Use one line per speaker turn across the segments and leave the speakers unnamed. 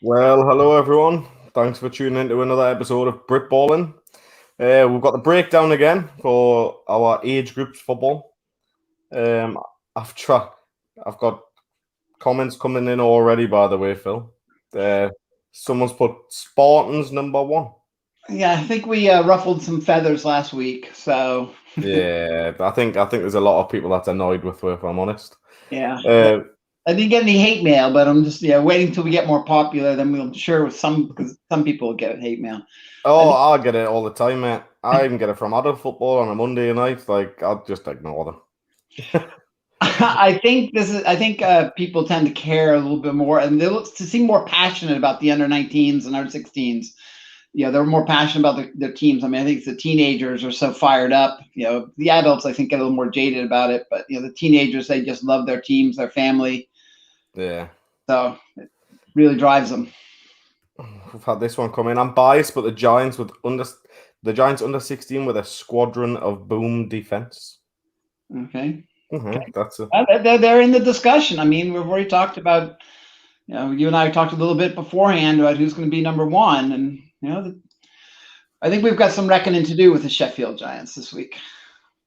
Well, hello everyone. Thanks for tuning in to another episode of Britballin. We've got the breakdown again for our age groups football. Um, I've tried. I've got comments coming in already, by the way, Phil. Uh, Someone's put Spartans number one.
Yeah, I think we ruffled some feathers last week. So,
Yeah, I think there's a lot of people that's annoyed with it, if I'm honest.
yeah.
Uh,
I didn't get any hate mail, but I'm just waiting till we get more popular. Then we'll sure with because some people will get hate mail. I
oh,
think
I get it all the time, mate. I even get it from adult football on a Monday night. Like, I'll just ignore them.
I think people tend to care a little bit more, and they look to seem more passionate about the under-19s and under-16s. They're more passionate about their teams. I mean, I think the teenagers are so fired up. The adults I think get a little more jaded about it, but the teenagers, they just love their teams, their family.
Yeah.
So it really drives them.
We've had this one come in. I'm biased, but the Giants under 16 with a squadron of boom defense.
Okay.
That's a
They're in the discussion. I mean, we've already talked about, you and I talked a little bit beforehand about who's going to be number one. And, I think we've got some reckoning to do with the Sheffield Giants this week.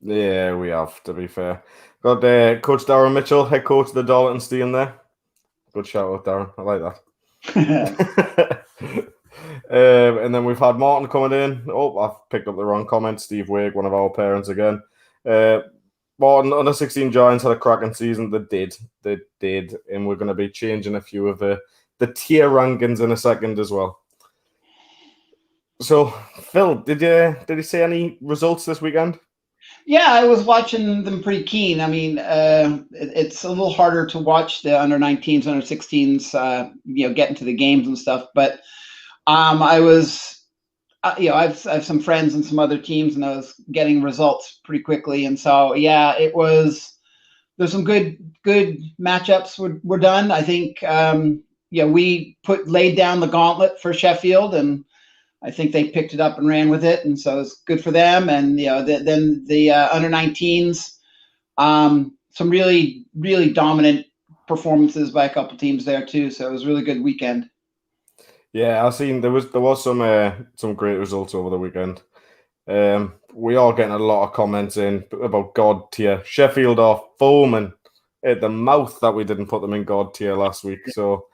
yeah, we have, to be fair. Got Coach Darren Mitchell, head coach of the Darlington team there. Good shout out, Darren. I like that. And then we've had Martin coming in. Oh, I've picked up the wrong comment. Steve Wake, one of our parents again. Martin, under 16 Giants had a cracking season. They did. And we're going to be changing a few of the tier rankings in a second as well. So, Phil, did you see any results this weekend?
Yeah, I was watching them pretty keen. I mean, it's a little harder to watch the under-19s, under-16s, get into the games and stuff. But I was, I have some friends and some other teams, and I was getting results pretty quickly. And so, yeah, there's some good matchups were done. I think, we laid down the gauntlet for Sheffield, and I think they picked it up and ran with it, and so it's good for them. And then the under-19s, some really dominant performances by a couple teams there too. So it was a really good weekend.
Yeah, I've seen there was some great results over the weekend. We are getting a lot of comments in about God tier. Sheffield are foaming at the mouth that we didn't put them in God tier last week. So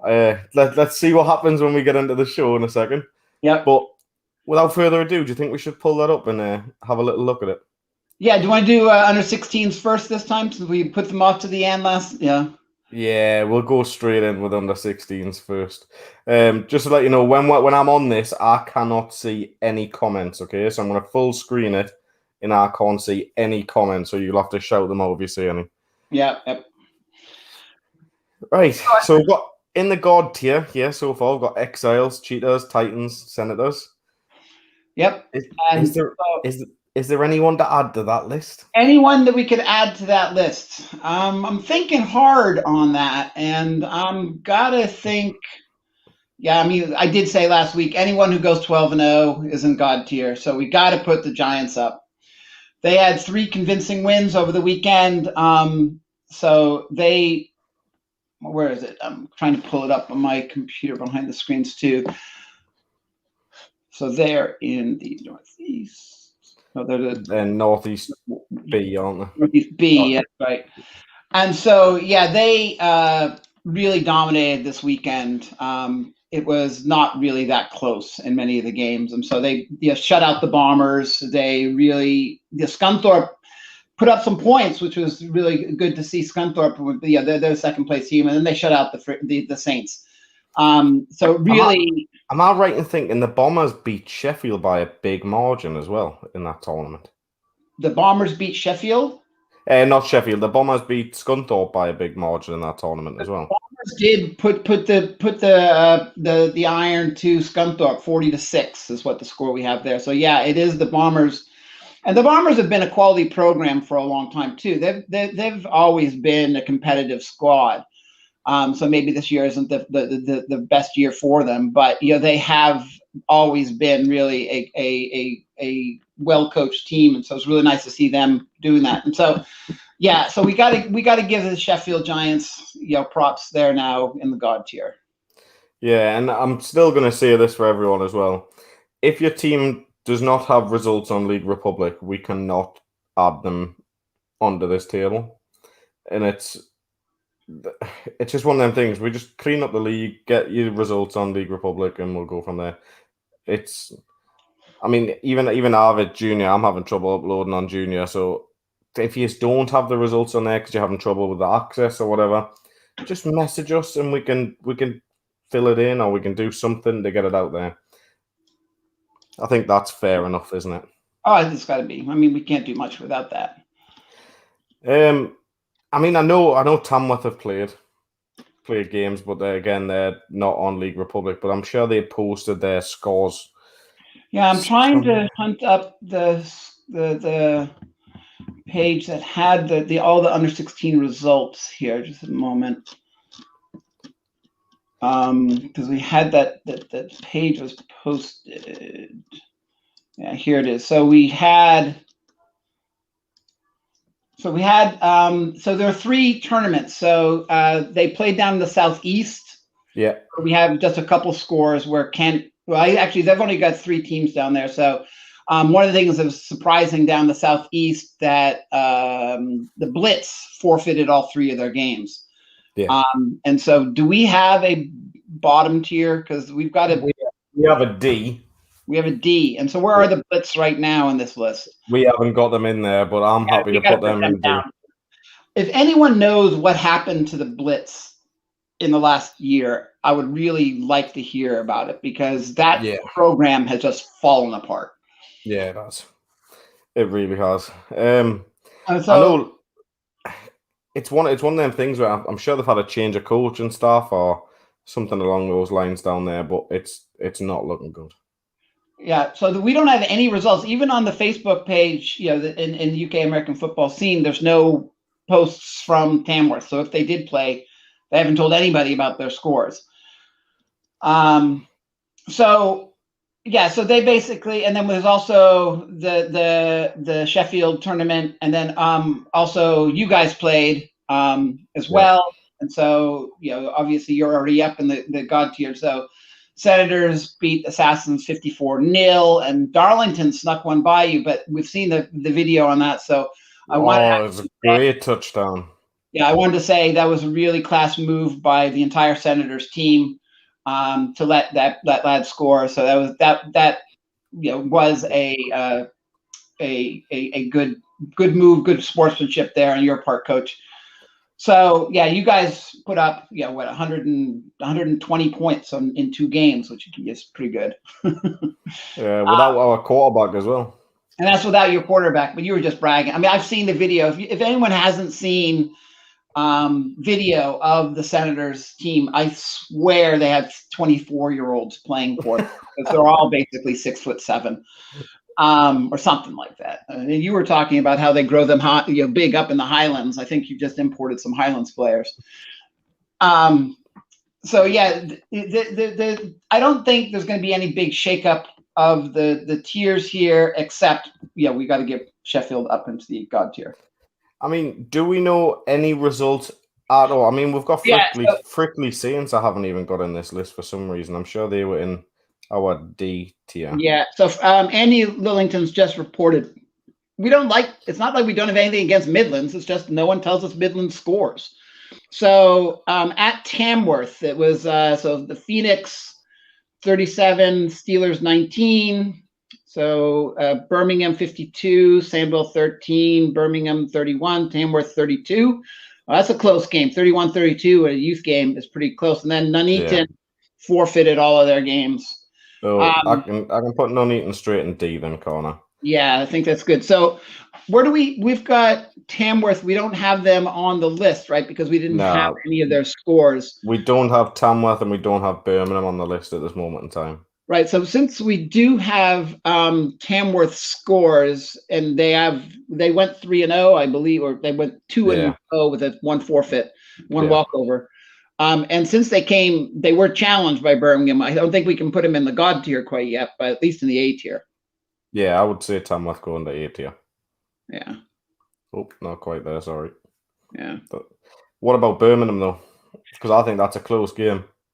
let's see what happens when we get into the show in a second.
Yeah.
But without further ado, do you think we should pull that up and have a little look at it?
Yeah. Do you want to do under-16s first this time, since we put them off to the end last? Yeah.
Yeah, we'll go straight in with under 16s first. Just to let you know, when I'm on this, I cannot see any comments, okay? So I'm going to full screen it, and I can't see any comments, so you'll have to shout them out if you see any.
Yeah. Yep.
Right, so we've got in the God tier here so far, we've got Exiles, Cheetahs, Titans, Senators.
Yep.
Is there anyone to add to that list?
Anyone that we could add to that list? I'm thinking hard on that, and I'm gotta think. Yeah, I mean, I did say last week, anyone who goes 12-0 is in God tier, so we got to put the Giants up. They had 3 convincing wins over the weekend, so they. Where is it? I'm trying to pull it up on my computer behind the screens too. So they're in the Northeast. No,
they're Northeast B, aren't they?
Northeast B, that's right. And so, yeah, they really dominated this weekend. It was not really that close in many of the games. And so they shut out the Bombers. The Scunthorpe put up some points, which was really good to see. Scunthorpe, they're a second place team. And then they shut out the Saints. So really,
am I right in thinking the Bombers beat Sheffield by a big margin as well in that tournament?
The Bombers beat Sheffield?
Not Sheffield. The Bombers beat Scunthorpe by a big margin in that tournament as well.
The Bombers did put the iron to Scunthorpe. 40-6 is what the score we have there. So yeah, it is the Bombers. And the Bombers have been a quality program for a long time too. They've always been a competitive squad. So maybe this year isn't the best year for them, but they have always been really a well-coached team, and so it's really nice to see them doing that. And so, yeah, so we got to give the Sheffield Giants props there now in the God tier.
Yeah, and I'm still going to say this for everyone as well. If your team does not have results on League Republic, we cannot add them onto this table. And it's just one of them things. We just clean up the league, get your results on League Republic, and we'll go from there. I mean, even Arvid Junior, I'm having trouble uploading on Junior. So if you don't have the results on there because you're having trouble with the access or whatever, just message us and we can fill it in, or we can do something to get it out there. I think that's fair enough, isn't it?
Oh, it's got to be. I mean, we can't do much without that.
I mean, I know Tamworth have played games, but they're not on League Republic. But I'm sure they posted their scores.
Yeah, I'm trying to hunt up the page that had the all the under 16 results here. Just a moment, because we had that page was posted. Yeah, here it is. So we had. So there are 3 tournaments. So they played down in the southeast.
Yeah.
We have just a couple scores where they've only got 3 teams down there. So one of the things that was surprising down the southeast that the Blitz forfeited all 3 of their games.
Yeah.
And so do we have a bottom tier? Because we've got
we have a D.
We have a D. And so where are the Blitz right now in this list?
We haven't got them in there, but I'm happy to put them in D.
If anyone knows what happened to the Blitz in the last year, I would really like to hear about it, because that program has just fallen apart.
Yeah, it has. It really has. I know it's one of them things where I'm sure they've had a change of coach and stuff or something along those lines down there, but it's not looking good.
Yeah, so we don't have any results. Even on the Facebook page, in the UK American football scene, there's no posts from Tamworth. So if they did play, they haven't told anybody about their scores. So they basically, and then there's also the Sheffield tournament, and then also you guys played as well. And so obviously you're already up in the God tier. So Senators beat Assassins 54-0, and Darlington snuck one by you, but we've seen the video on that. So
it was a great touchdown.
Yeah, I wanted to say that was a really class move by the entire Senators team to let that lad score. So that was a good move, good sportsmanship there on your part, Coach. So you guys put up 120 points in 2 games, which is pretty good.
Without our quarterback as well.
And that's without your quarterback, but you were just bragging. I mean, I've seen the video. If anyone hasn't seen video of the Senators team, I swear they have 24-year-olds playing for them, because they're all basically 6'7". Or something like that. And you were talking about how they grow them big up in the Highlands. I think you just imported some Highlands players. So I don't think there's going to be any big shakeup of the tiers here, except we got to get Sheffield up into the God tier.
I mean, do we know any results at all? I mean, we've got Frickley Saints. I haven't even got in this list for some reason. I'm sure they were in our D tier. Yeah.
So Andy Lillington's just reported. It's not like we don't have anything against Midlands. It's just no one tells us Midlands scores. So at Tamworth, it was so the Phoenix 37, Steelers 19. So Birmingham 52, Sandwell 13, Birmingham 31, Tamworth 32. Well, that's a close game. 31-32 at a youth game is pretty close. And then Nuneaton forfeited all of their games.
So I can put Nuneaton straight in D then, Connor.
Yeah, I think that's good. So where do we've got Tamworth. We don't have them on the list, right? Because we didn't have any of their scores.
We don't have Tamworth and we don't have Birmingham on the list at this moment in time.
Right. So since we do have Tamworth scores, and they went 3-0, I believe, or they went 2-0 with a 1 forfeit, 1 walkover. And since they were challenged by Birmingham, I don't think we can put them in the God tier quite yet, but at least in the A tier.
Yeah, I would say Tamworth going to A tier.
Yeah.
Oh, not quite there, sorry.
Yeah.
But what about Birmingham, though? Because I think that's a close game.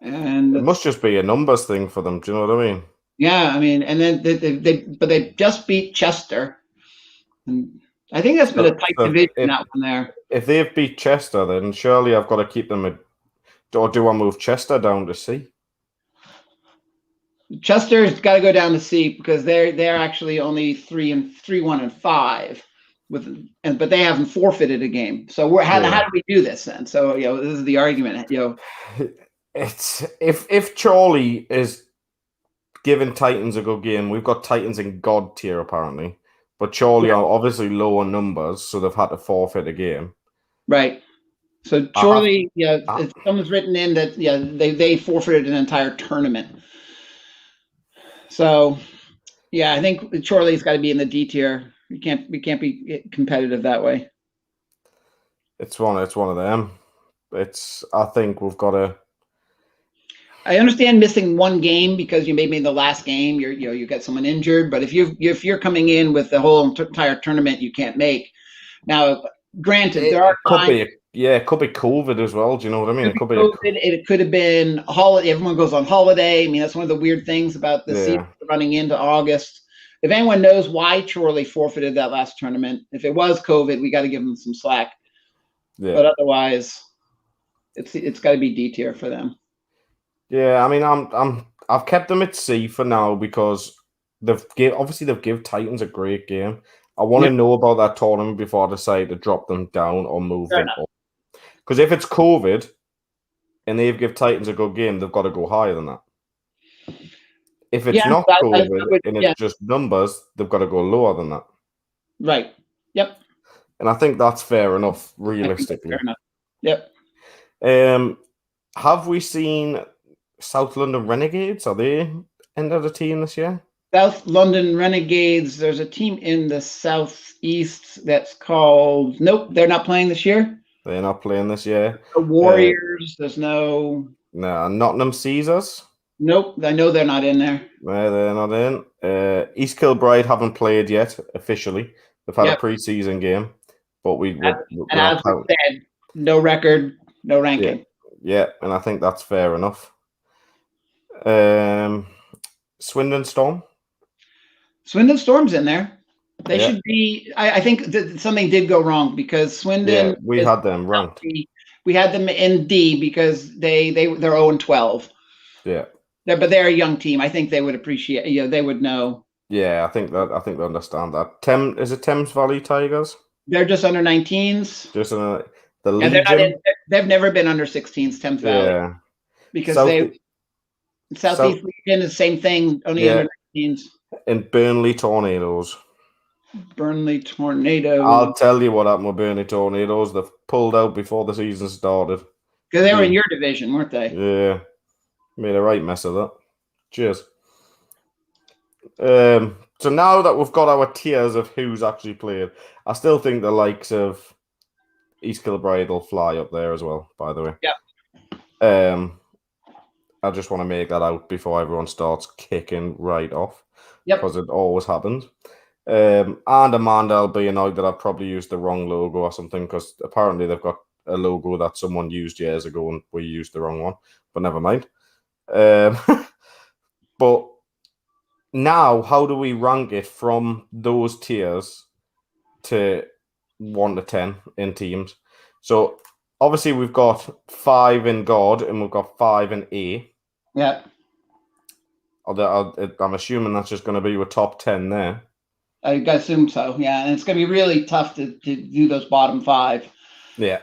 And
It must just be a numbers thing for them. Do you know what I mean?
yeah, I mean, and then they just beat Chester, and I think that's been a tight division, that one there.
If they've beat Chester, then surely I've got to keep them at, or do I move Chester down to C?
Chester's got to go down to C because they're actually only 3-1-5 but they haven't forfeited a game. So how do we do this then? So this is the argument.
It's if Chorley is giving Titans a good game, we've got Titans in God tier apparently, but Chorley are obviously lower numbers, so they've had to forfeit a game.
Right. So Chorley, someone's written in that they forfeited an entire tournament. So I think Chorley's got to be in the D tier. We can't be competitive that way.
It's one of them. I think we've got to.
I understand missing one game because you maybe in the last game you got someone injured, but if you're coming in with the whole entire tournament you can't make. Now, granted, there are times.
It could be COVID as well. Do you know what I mean?
It could be COVID. It could have been holiday. Everyone goes on holiday. I mean, that's one of the weird things about the season running into August. If anyone knows why Chorley forfeited that last tournament, if it was COVID, we got to give them some slack. Yeah. But otherwise, it's got to be D tier for them.
Yeah, I mean, I've kept them at C for now because they've give Titans a great game. I want to know about that tournament before I decide to drop them down or move them up. Because if it's COVID and they've give Titans a good game, they've got to go higher than that. If it's not COVID and it's just numbers, they've got to go lower than that.
Right. Yep.
And I think that's fair enough, realistically.
Fair enough. Yep.
Have we seen South London Renegades? Are they entered a team this year?
South London Renegades. There's a team in the southeast that's called. Nope, they're not playing this year.
They're not playing this year.
The Warriors. There's no.
No, Nottingham Caesars.
Nope, I know they're not in there.
No, they're not in. East Kilbride haven't played yet officially. They've had a pre-season game, but
as we said, no record, no ranking.
Yeah, and I think that's fair enough. Swindon Storm.
Swindon Storm's in there. They should be. I think something did go wrong because Swindon.
Yeah, we had them ranked.
We had them in D because they're 0-12.
Yeah.
But they're a young team. I think they would appreciate. They would know.
Yeah, I think they understand that. Is it Thames Valley Tigers?
They're just under 19s.
Just in the
Legion. They're not in, they've never been under 16s. Thames Valley. Yeah. Because Southeast Legion is the same thing. Only under 19s.
And Burnley Tornadoes.
Burnley Tornadoes.
I'll tell you what happened with Burnley Tornadoes. They've pulled out before the season started.
Because they were in your division, weren't they?
Yeah. Made a right mess of that. Cheers. So now that we've got our tiers of who's actually played, I still think the likes of East Kilbride will fly up there as well, by the way.
Yeah.
I just want to make that out before everyone starts kicking right off.
Yep.
Because it always happens. And Amanda will be annoyed that I've probably used the wrong logo or something, because apparently they've got a logo that someone used years ago and we used the wrong one. But never mind. But now, how do we rank it from those tiers to 1 to 10 in teams? So obviously we've got 5 in God and we've got 5 in A.
Yeah.
I'm assuming that's just going to be your top 10 there.
I assume so, yeah. And it's going to be really tough to do those bottom 5.
Yeah.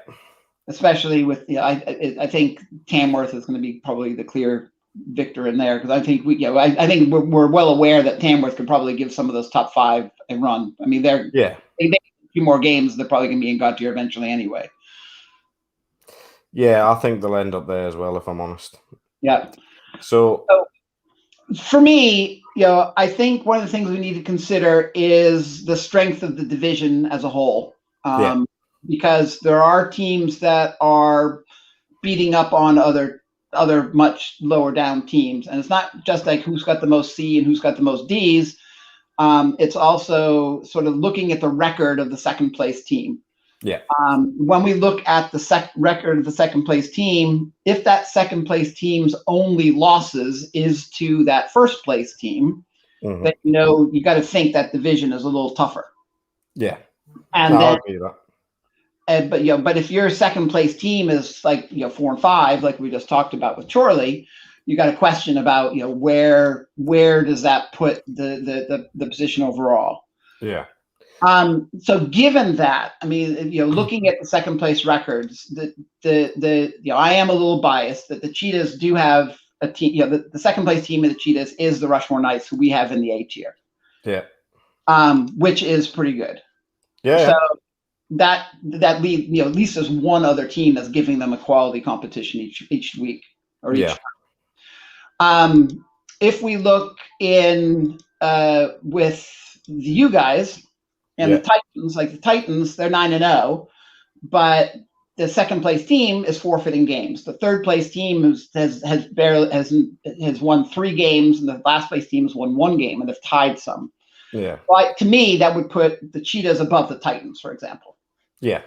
Especially with, I think Tamworth is going to be probably the clear victor in there, because I think I think we're well aware that Tamworth could probably give some of those top 5 a run. I mean, they a few more games, they're probably going to be in God tier eventually anyway.
Yeah, I think they'll end up there as well, if I'm honest.
Yeah.
So
for me, I think one of the things we need to consider is the strength of the division as a whole. Because there are teams that are beating up on other much lower down teams. And it's not just like who's got the most C and who's got the most Ds. It's also sort of looking at the record of the second place team.
Yeah.
When we look at the record of the second place team, if that second place team's only losses is to that first place team, then you got to think that division is a little tougher.
Yeah.
And
I'll agree with that.
But if your second place team is like 4 and 5, like we just talked about with Chorley, you got a question about where does that put the position overall?
Yeah.
So given that, I mean, looking at the second place records, I am a little biased that the Cheetahs do have a team. The second place team of the Cheetahs is the Rushmore Knights, who we have in the A tier.
Yeah.
Which is pretty good.
Yeah.
So that at least there's one other team that's giving them a quality competition each week or each time. If we look in with you guys. And the Titans, they're 9-0, but the second place team is forfeiting games. The third place team has won 3 games, and the last place team has won 1 game, and they've tied some.
Yeah.
But to me, that would put the Cheetahs above the Titans, for example.
Yeah.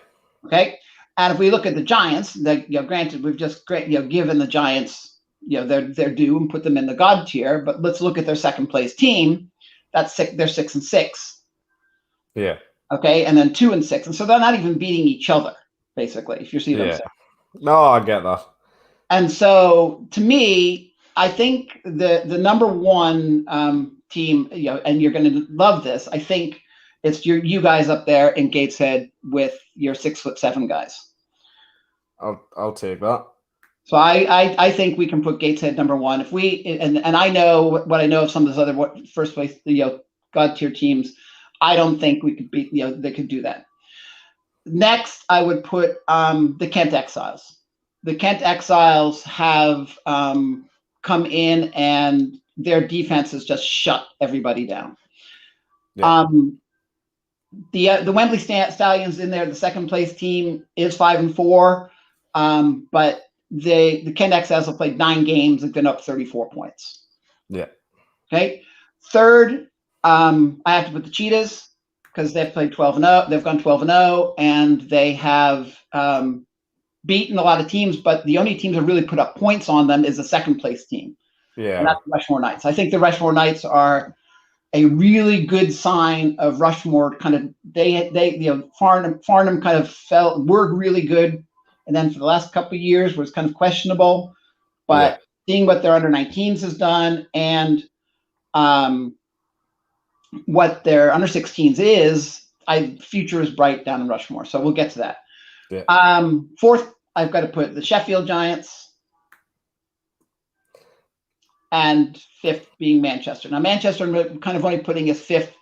Okay. And if we look at the Giants, granted, we've just given the Giants their due and put them in the God tier, but let's look at their second place team. They're 6-6.
Yeah.
Okay, and then 2 and 6, and so they're not even beating each other, basically. If you see what I'm saying.
No, I get that.
And so, to me, I think the number one team, and you're going to love this. I think it's you guys up there in Gateshead with your 6'7" guys.
I'll take that.
So I think we can put Gateshead number 1. If we and I know what I know of some of those other first place God tier teams. I don't think we could beat, they could do that. Next, I would put the Kent Exiles. The Kent Exiles have come in and their defense has just shut everybody down. Yeah. The Wembley Stallions in there, the second place team is 5-4, but the Kent Exiles have played 9 games and been up 34 points.
Yeah.
Okay. Third, I have to put the Cheetahs because they've played 12-0. They've gone 12-0, and they have beaten a lot of teams. But the only teams that really put up points on them is the second place team.
Yeah,
and that's the Rushmore Knights. I think the Rushmore Knights are a really good sign of Rushmore. Kind of Farnham kind of were really good, and then for the last couple of years was kind of questionable. But seeing what their under 19s has done and what their under 16s is, future is bright down in Rushmore. So we'll get to that. Yeah. Fourth, I've got to put the Sheffield Giants, and fifth being Manchester. Now Manchester, I'm kind of only putting as fifth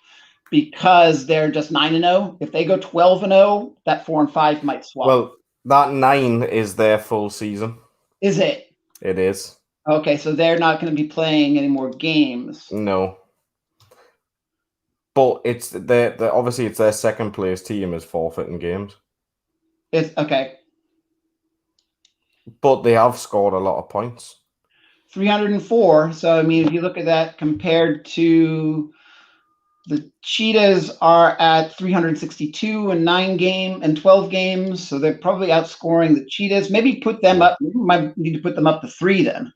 because they're just 9-0. If they go 12-0, that 4 and 5 might swap.
Well, that 9 is their full season.
Is it?
It is.
Okay, so they're not going to be playing any more games.
No. But it's obviously it's their second place team is forfeiting games.
It's okay.
But they have scored a lot of points.
304. So I mean, if you look at that compared to the Cheetahs are at 362 and 12 games. So they're probably outscoring the Cheetahs. Maybe put them up. We might need to put them up to 3 then.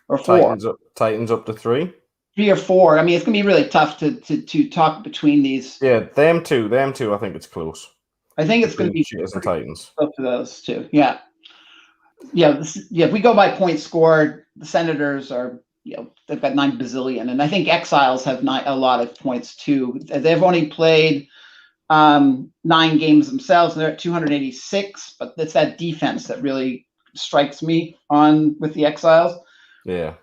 Or 4.
Titans up to 3.
3 or 4. I mean, it's gonna be really tough to talk between these.
Yeah, them two. I think it's close.
I think it's going to be
Cheetahs and Titans.
Both of those two. Yeah. If we go by points scored, the Senators are they've got 9 bazillion, and I think Exiles have a lot of points too. They've only played 9 games themselves, and they're at 286. But it's that defense that really strikes me with the Exiles.
Yeah.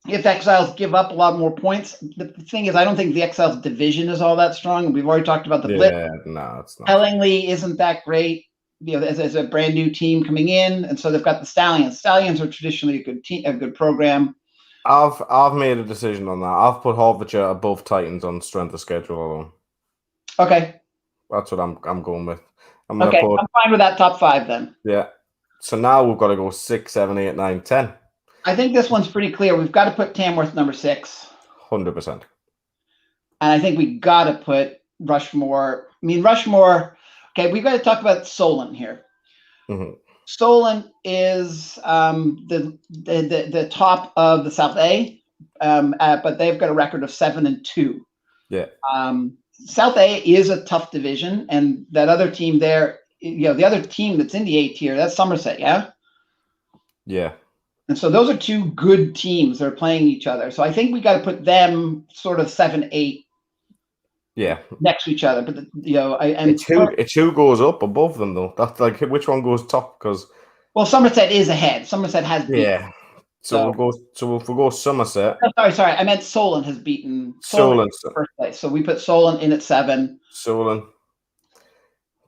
If Exiles give up a lot more points, the thing is, I don't think the Exiles division is all that strong. We've already talked about the Blitz.
Yeah, no, it's not.
Hellingly isn't that great. As a brand new team coming in, and so they've got the Stallions. Stallions are traditionally a good team, a good program.
I've made a decision on that. I've put Hertfordshire above Titans on strength of schedule alone.
Okay.
That's what I'm going with.
I'm fine with that top 5 then.
Yeah. So now we've got to go 6, 7, 8, 9, 10.
I think this one's pretty clear. We've got to put Tamworth number 6.
100%.
And I think we got to put Rushmore. I mean, Rushmore Okay, we've got to talk about Solon here.
Mm-hmm.
Solon is the top of the South A, but they've got a record of 7-2.
Yeah.
South A is a tough division, and that other team there, the other team that's in the A tier, that's Somerset, yeah?
Yeah.
And so those are two good teams that are playing each other. So I think we got to put them sort of 7-8.
Yeah.
Next to each other, but
it's who goes up above them though. That's like which one goes top because.
Well, Somerset is ahead. Somerset has beaten.
Yeah. So if we go Somerset.
Oh, sorry. I meant Solon has beaten
Solon
first place. So we put Solon in at 7.
Solon.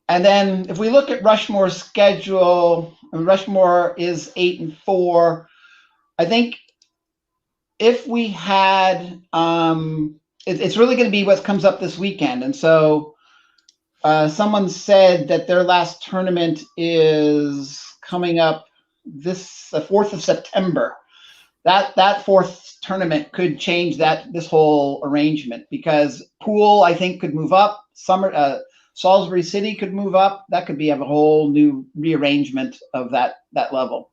And then if we look at Rushmore's schedule, Rushmore is 8-4. I think if we had, it's really going to be what comes up this weekend. And so someone said that their last tournament is coming up this 4th of September. That fourth tournament could change this whole arrangement because Poole, I think, could move up. Salisbury City could move up. That could be a whole new rearrangement of that level.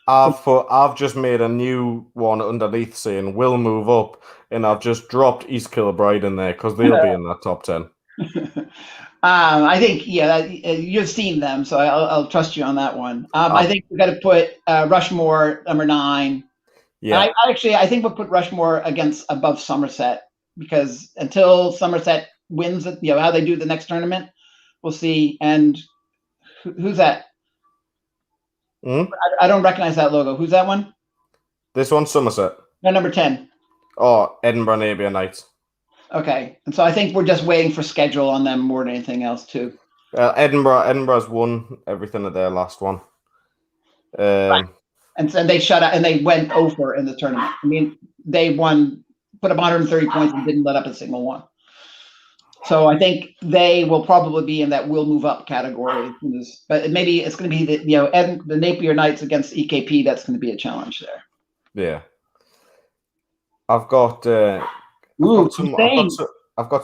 I've just made a new one underneath saying will move up, and I've just dropped East Kilbride in there because they'll be in that top 10.
I think you've seen them, so I'll trust you on that one. I think we've got to put Rushmore number 9. Yeah, I think we'll put Rushmore above Somerset because until Somerset wins, how they do the next tournament, we'll see. And who's that? I don't recognize that logo. Who's that one?
This one's Somerset. No,
number 10.
Oh, Edinburgh Napier Knights.
Okay, and so I think we're just waiting for schedule on them more than anything else too.
Edinburgh's won everything at their last one.
Right. And they shut out and they went over in the tournament. I mean, they put up 130 points and didn't let up a single one. So I think they will probably be in that will move up category. But maybe it's going to be the Napier Knights against EKP. That's going to be a challenge there.
Yeah. I've got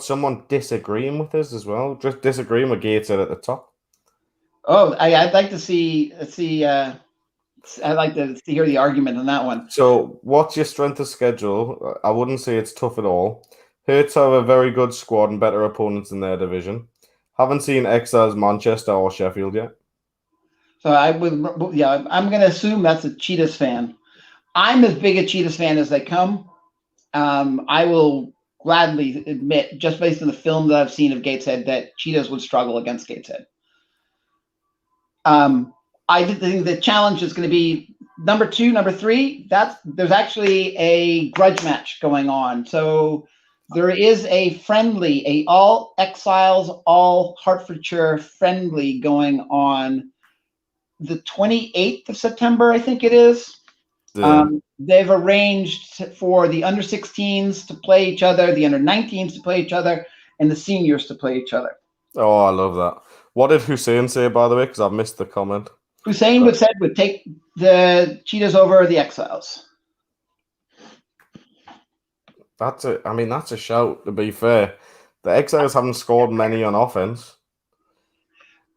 someone disagreeing with us as well. Just disagreeing with Gateshead at the top.
Oh, I'd like to see. I'd like to hear the argument on that one.
So, what's your strength of schedule? I wouldn't say it's tough at all. Hertz have a very good squad and better opponents in their division. Haven't seen Exiles Manchester or Sheffield yet.
So I'm going to assume that's a Cheetahs fan. I'm as big a Cheetahs fan as they come. I will gladly admit, just based on the film that I've seen of Gateshead, that Cheetahs would struggle against Gateshead. I think the challenge is going to be number 2, number 3. There's actually a grudge match going on. So there is a friendly, all Exiles, all Hertfordshire friendly going on the 28th of September, I think it is. Yeah. They've arranged for the under 16s to play each other, the under 19s to play each other, and the seniors to play each other.
Oh, I love that. What did Hussein say, by the way? Because I've missed the comment.
Hussein would take the Cheetahs over the Exiles.
That's a shout, to be fair. The Exiles haven't scored many on offense.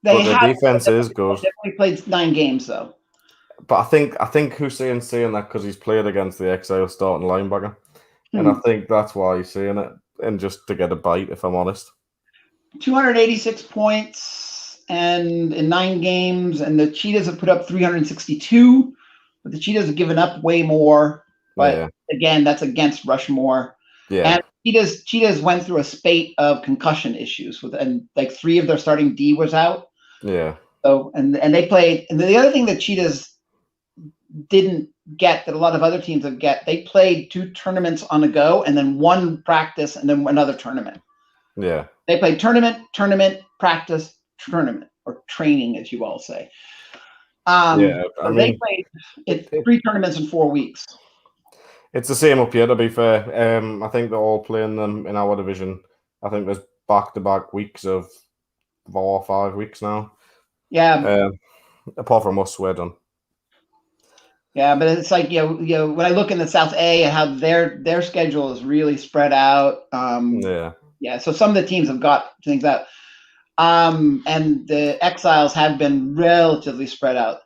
But the defense is good.
They played 9 games, though.
But I think Hussein's saying that because he's played against the Exiles starting linebacker. And I think that's why he's saying it. And just to get a bite, if I'm honest. 286
points and in 9 games, and the Cheetahs have put up 362, but the Cheetahs have given up way more. But again, that's against Rushmore.
Yeah.
And Cheetahs went through a spate of concussion issues and like 3 of their starting D was out.
Yeah.
So and they played. And the other thing that Cheetahs didn't get that a lot of other teams have they played 2 tournaments on a go and then 1 practice and then another tournament.
Yeah.
They played tournament, practice, tournament, or training, as you all say. They played 3 tournaments in 4 weeks.
It's the same up here, to be fair. I think they're all playing them in our division. I think there's back-to-back weeks of 4 or 5 weeks now.
Yeah.
Apart from us, we're done.
Yeah, but it's like when I look in the South A and how their schedule is really spread out. Yeah. So some of the teams have got things out. And the Exiles have been relatively spread out.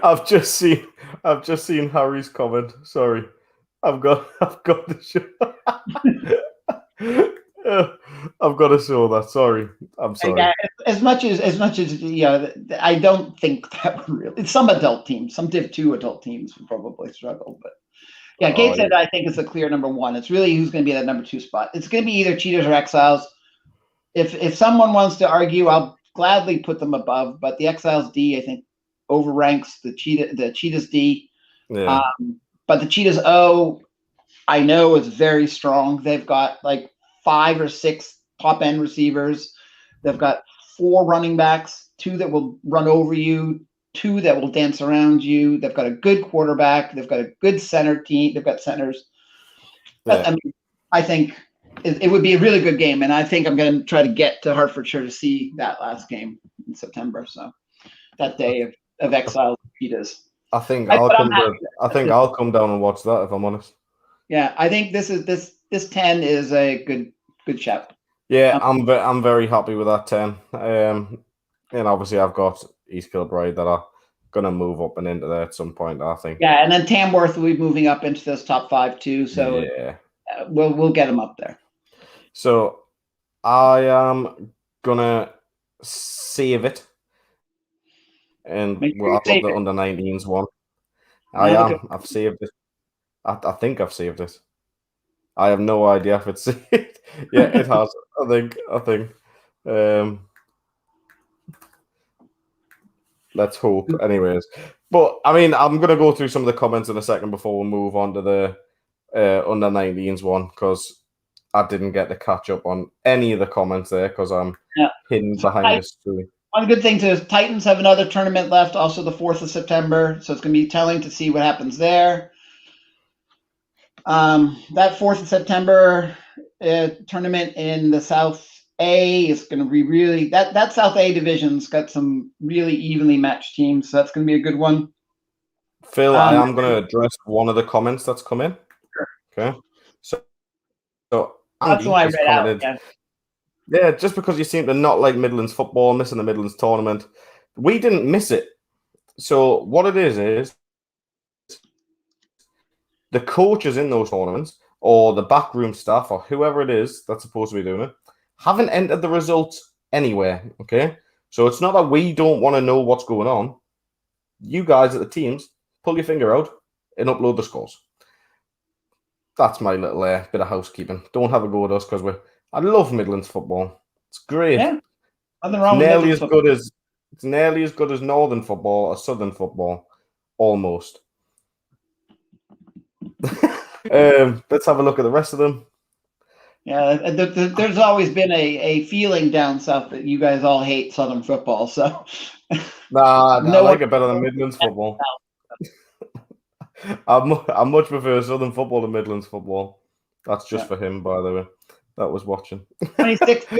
I've just seen Harry's comment. Sorry, I've got to show. I've got to show that. Sorry, I'm sorry.
Yeah, as much as I don't think that would really. Some adult teams, some Div 2 adult teams would probably struggle, but yeah, Gateshead I think is the clear number 1. It's really who's going to be that number 2 spot. It's going to be either Cheetahs or Exiles. If someone wants to argue, I'll gladly put them above, but the Exiles D I think overranks the Cheetahs D.
Yeah.
But the Cheetahs O, I know is very strong. They've got like 5 or 6 top end receivers. They've got 4 running backs, 2 that will run over you, 2 that will dance around you. They've got a good quarterback. They've got a good center team. They've got centers.
Yeah.
I mean, I think it would be a really good game, and I think I'm going to try to get to Hertfordshire to see that last game in September. So that day of Exiles Cheetahs.
I think I'll come down and watch that if I'm honest.
Yeah, I think this 10 is a good shout.
Yeah, I'm very happy with that 10. And obviously I've got East Kilbride that are gonna move up and into there at some point, I think.
Yeah, and then Tamworth will be moving up into this top 5 too. So
yeah,
we'll get them up there.
So I am gonna save it, and we'll have the under 19s one. I've saved it. I think I've saved it. I have no idea if it's saved. Yeah, it has. I think. Let's hope. Anyways, but I mean, I'm gonna go through some of the comments in a second before we move on to the under 19s one, because I didn't get to catch up on any of the comments there because I'm hidden behind this screen.
One good thing too is Titans have another tournament left, also the 4th of September, so it's going to be telling to see what happens there. That 4th of September tournament in the South A is going to be really that South A division's got some really evenly matched teams, so that's going to be a good one.
Phil, I am going to address one of the comments that's come in.
Sure.
Okay, so
that's why I read out.
Yeah, just because you seem to not like Midlands football, missing the Midlands tournament, we didn't miss it. So what it is the coaches in those tournaments, or the backroom staff, or whoever it is that's supposed to be doing it, haven't entered the results anywhere. Okay, so it's not that we don't want to know what's going on. You guys at the teams, pull your finger out and upload the scores. That's my little bit of housekeeping. Don't have a go at us because I love Midlands football. It's great.
Yeah, nothing wrong with Midlands football.
It's nearly as good as Northern football or Southern football, almost. Let's have a look at the rest of them.
Yeah, there's always been a feeling down south that you guys all hate Southern football. So,
I like it better than Midlands football. I much prefer Southern football to Midlands football. That's just for him, by the way. That was watching.
26th.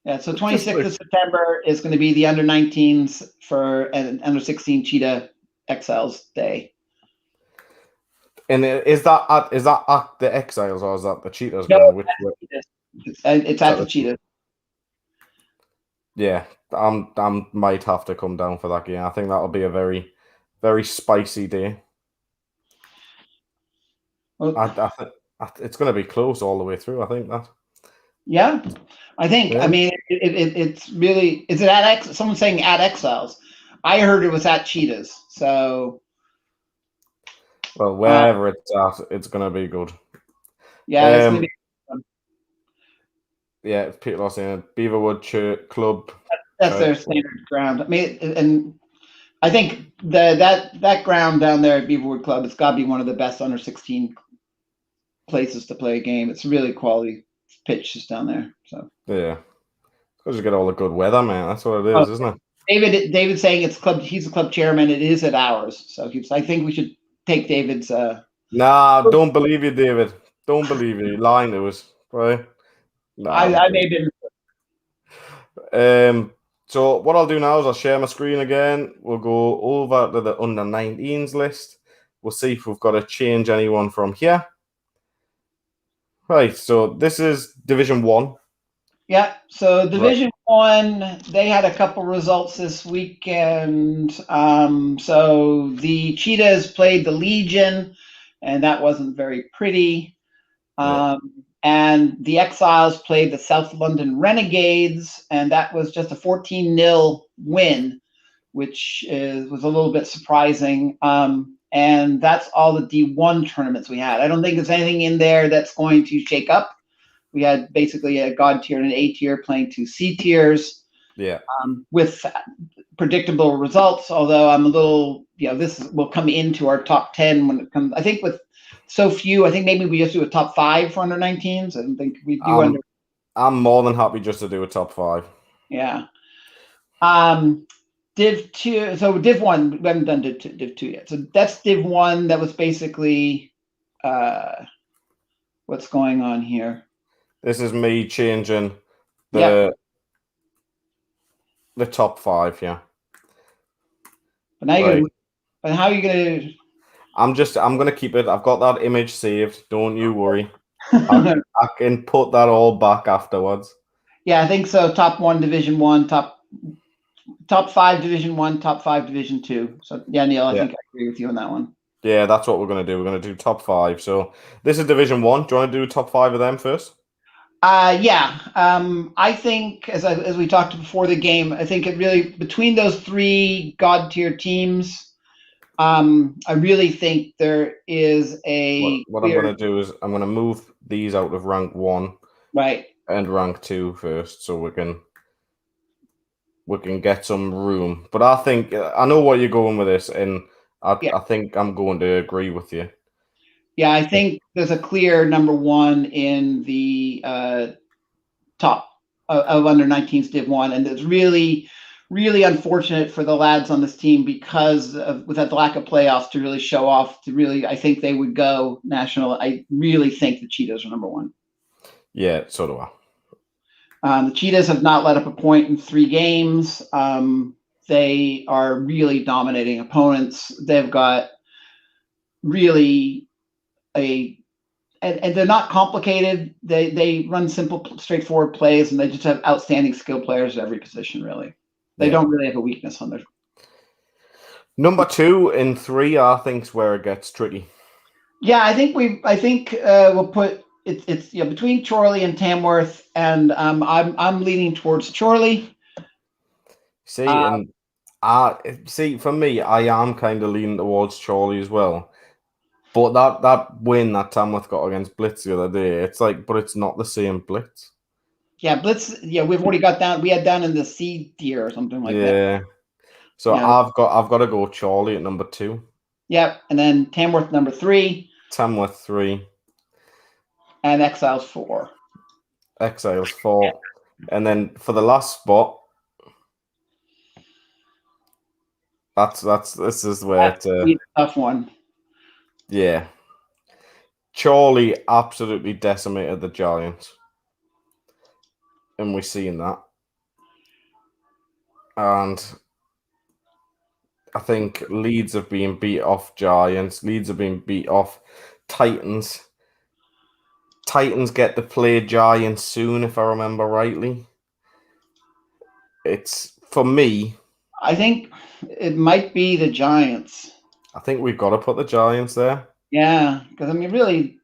Yeah, so 26th of September is going to be the under 19s for an under 16 Cheetah Exiles Day.
And is that at the Exiles or is that the Cheetahs?
No, it's at the Cheetahs.
Yeah, I might have to come down for that game. I think that'll be a very, very spicy day. Well, I think it's going to be close all the way through. I think that.
Yeah, I think. Yeah. I mean, it's really. Is it at someone's saying at Exiles? I heard it was at Cheetahs. So.
Well, wherever it's at, it's going to be good.
Yeah, it's going to be fun.
Yeah, it's Peter Law saying Beaverwood Church Club.
That's their standard ground. I mean, and I think that ground down there at Beaverwood Club, it's got to be one of the best under 16 places to play a game. It's really quality pitch just down there. So
yeah, because you get all the good weather, man. That's what it is, isn't
it? David's saying it's club. He's the club chairman. It is at ours. So I think we should take David's.
Nah, don't believe you, David. Don't believe you. You're lying to us, right?
Nah, I made
him. So what I'll do now is I'll share my screen again. We'll go over to the under 19s list. We'll see if we've got to change anyone from here. Right, so this is Division 1.
Yeah, so Division One, they had a couple results this weekend. So the Cheetahs played the Legion, and that wasn't very pretty. And the Exiles played the South London Renegades, and that was just a 14-0 win, which was a little bit surprising. And that's all the D1 tournaments we had. I don't think there's anything in there that's going to shake up. We had basically a God tier and an A tier playing 2 C tiers.
Yeah.
With predictable results, although I'm a little, this will come into our top 10 when it comes. I think with so few, I think maybe we just do a top 5 for under 19s. I don't think we do
I'm more than happy just to do a top 5.
Yeah. Div 2, so Div 1, we haven't done Div 2 yet. So that's Div 1. That was basically what's going on here.
This is me changing the top 5, yeah.
But now but how are you gonna?
I'm gonna keep it. I've got that image saved. Don't you worry. I can put that all back afterwards.
Yeah, I think so. Top 1 Division 1, top 5 Division 1, top 5 Division 2. So yeah, Neil, I think I agree with you on that one.
Yeah, that's what we're gonna do. We're gonna do top 5. So this is Division 1. Do you want to do top 5 of them first?
Yeah. I think as we talked before the game, I think it really between those 3 God tier teams, I really think there is a.
What I'm going to do is I'm going to move these out of rank 1,
right,
and rank 2 first, so we can get some room. But I think I know what you're going with this, and I think I'm going to agree with you.
Yeah, I think there's a clear number 1 in the top of under 19s Div 1, and it's really, really unfortunate for the lads on this team because without the lack of playoffs to really show off. I think they would go national. I really think the Cheetahs are number 1.
Yeah, so do I.
The Cheetahs have not let up a point in 3 games. They are really dominating opponents. They've got really and they're not complicated. They run simple, straightforward plays, and they just have outstanding skill players at every position. Really, they don't really have a weakness on their.
Number 2 and 3, I think, is where it gets tricky.
Yeah, I think we'll put it's between Chorley and Tamworth, and I'm leaning towards Chorley.
See, for me, I am kind of leaning towards Chorley as well. But that win that Tamworth got against Blitz the other day, it's like, but it's not the same Blitz.
Yeah, Blitz. Yeah, we've already got down. We had down in the C tier or something like that.
Yeah. So I've got to go Chorley at number 2.
Yep, and then Tamworth number 3.
Tamworth 3.
And Exiles 4.
Exiles 4. And then for the last spot, this is where it's
a tough one.
Yeah. Chorley absolutely decimated the Giants. And we've seen that. And I think Leeds have been beat off Giants. Leeds have been beat off Titans. Titans get to play Giants soon, if I remember rightly. It's, for me,
I think it might be the Giants.
I think we've got to put the Giants there.
Yeah, because, I mean, really,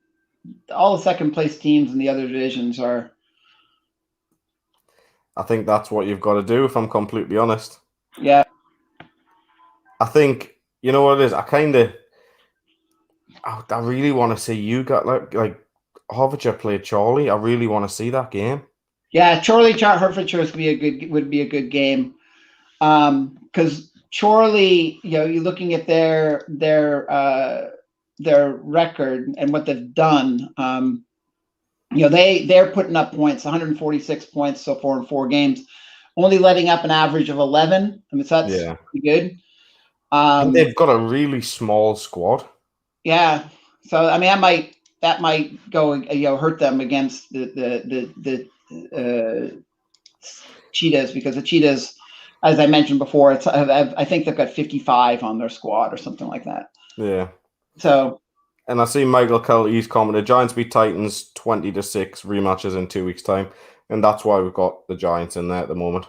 all the second-place teams in the other divisions are...
I think that's what you've got to do, if I'm completely honest.
Yeah.
I think, you know what it is? I really want to see you got like Hertfordshire play Chorley. I really want to see that game.
Yeah, Hertfordshire would be a good game. Because Chorley, you're looking at their record and what they've done. They're putting up points, 146 points so far in 4 games, only letting up an average of 11. I mean, so that's pretty good.
And they've got a really small squad.
Yeah, so I mean, that might go hurt them against the Cheetahs, because the Cheetahs, as I mentioned before, I think they've got 55 on their squad or something like that.
Yeah.
So.
And I see Michael Kelly's commented, Giants beat Titans 20-6, rematches in 2 weeks' time. and that's why we've got the Giants in there at the moment.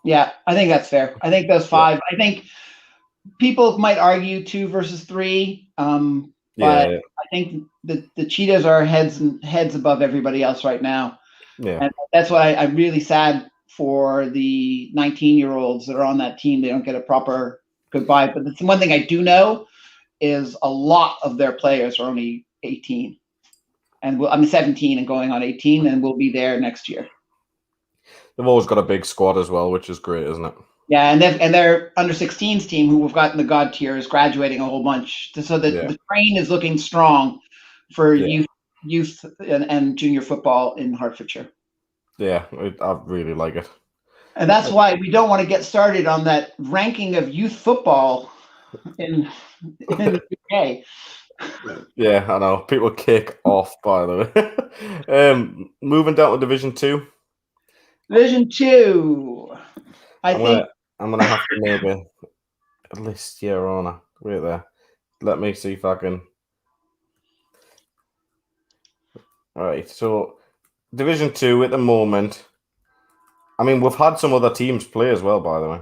Yeah, I think that's fair. I think those 5. I think people might argue 2 versus 3, but I think the Cheetahs are heads above everybody else right now.
Yeah,
and that's why I'm really sad for the 19-year-olds that are on that team. They don't get a proper goodbye. But the one thing I do know is a lot of their players are only 18, and I'm 17 and going on 18, and we'll be there next year.
They've always got a big squad as well, which is great, isn't it?
Yeah, and their under-16s team, who we've got in the God tier, is graduating a whole bunch. So that the train is looking strong for youth and junior football in Hertfordshire.
Yeah, I really like it.
And that's why we don't want to get started on that ranking of youth football in the UK.
Yeah, I know. People kick off, by the way. Moving down to Division 2.
Division 2. I'm
going to have to make a list here, aren't I? Wait there. Let me see if I can. All right, so Division 2 at the moment. I mean, we've had some other teams play as well, by the way.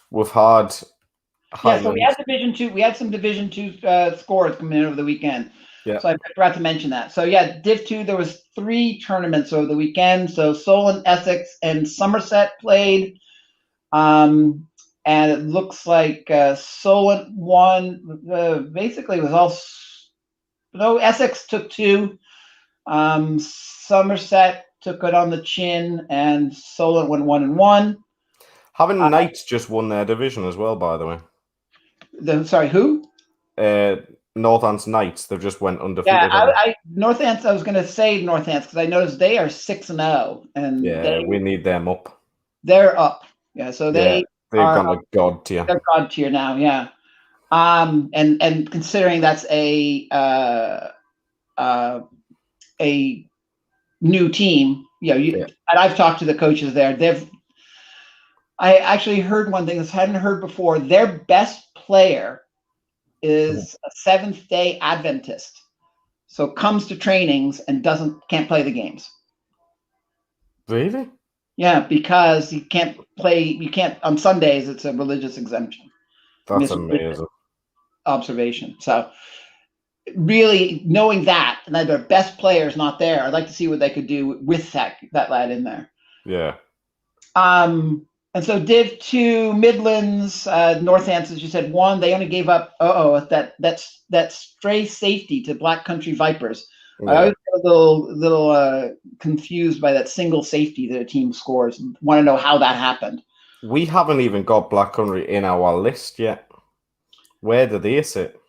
We've had
Highlands. So we had Division 2. We had some Division 2 scores coming in over the weekend.
Yeah.
So I forgot to mention that. So yeah, Div 2, there was 3 tournaments over the weekend. So Solent, Essex, and Somerset played. And it looks like Solent won. Basically, it was all. No, Essex took 2. Somerset took it on the chin, and Solent went 1-1.
Having Knights just won their division as well, by the way.
Sorry, who?
Northants Knights. They've just went undefeated.
Yeah, Northants. I was going to say Northants because I noticed they are 6-0, and
we need them up.
They're up. Yeah, so they've
gone to God tier.
They're God tier now. Yeah, and considering that's a new team, and I've talked to the coaches there. I actually heard one thing I hadn't heard before. Their best player is a Seventh-day Adventist, so comes to trainings and can't play the games.
Really?
Yeah, because you can't play. You can't on Sundays. It's a religious exemption.
That's amazing
observation. So, really knowing that and that their best player is not there, I'd like to see what they could do with that lad in there.
Yeah.
And so Div 2 Midlands, Northants, as you said, won. They only gave up that stray safety to Black Country Vipers. Yeah. I was a little confused by that single safety that a team scores. Want to know how that happened.
We haven't even got Black Country in our list yet. Where do they sit?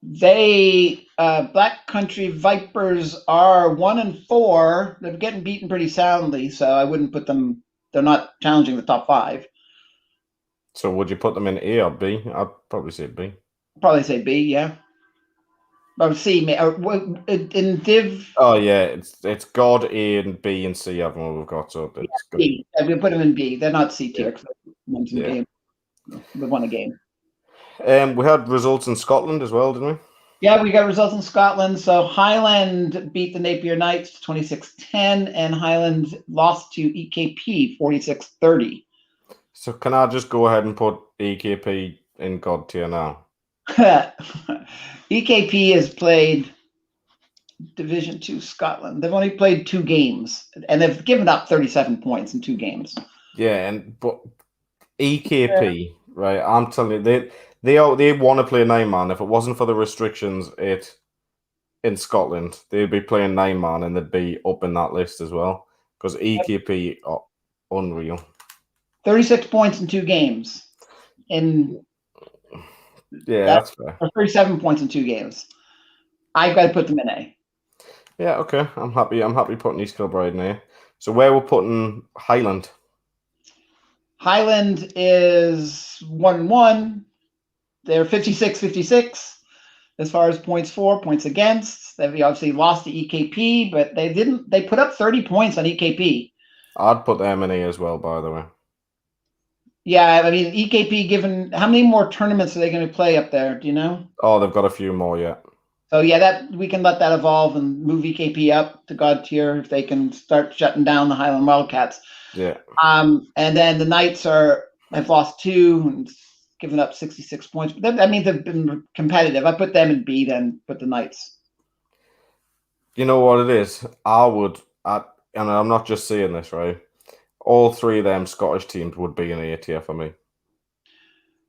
They Black Country Vipers are 1-4. They're getting beaten pretty soundly, so I wouldn't put them. They're not challenging the top 5.
So would you put them in A or B? I'd probably say B.
Probably say B, yeah. Or C, in Div.
Oh yeah, it's God, A, and B and C. Haven't we? We've got so it's good.
B. Yeah, we put them in B. They're not C tier. Game. They won a game.
We had results in Scotland as well, didn't we?
Yeah, we got results in Scotland. So Highland beat the Napier Knights 26-10, and Highland lost to EKP 46-30.
So can I just go ahead and put EKP in God tier now?
EKP has played Division 2 Scotland. They've only played 2 games, and they've given up 37 points in 2 games.
Yeah, but EKP, right? I'm telling you, they want to play 9-man. If it wasn't for the restrictions in Scotland, they'd be playing 9-man and they'd be up in that list as well. Because EKP are unreal. 36
points in 2 games.
That's fair.
Or 37 points in 2 games. I've got to put them in A.
Yeah, okay. I'm happy putting East Kilbride in A. So where we're putting Highland?
Highland is 1-1. They're 56-56 as far as points for, points against. They've obviously lost to EKP, but they put up 30 points on EKP.
I'd put them in A as well, by the way.
Yeah, I mean, EKP, given how many more tournaments are they going to play up there? Do you know?
Oh, they've got a few more yet.
So yeah, that we can let that evolve and move EKP up to God tier if they can start shutting down the Highland Wildcats.
Yeah.
And then the Knights have lost 2 and given up 66 points. But that means they've been competitive. I put them in B, then put the Knights.
You know what it is? And I'm not just saying this, right? All 3 of them Scottish teams would be in A tier for me.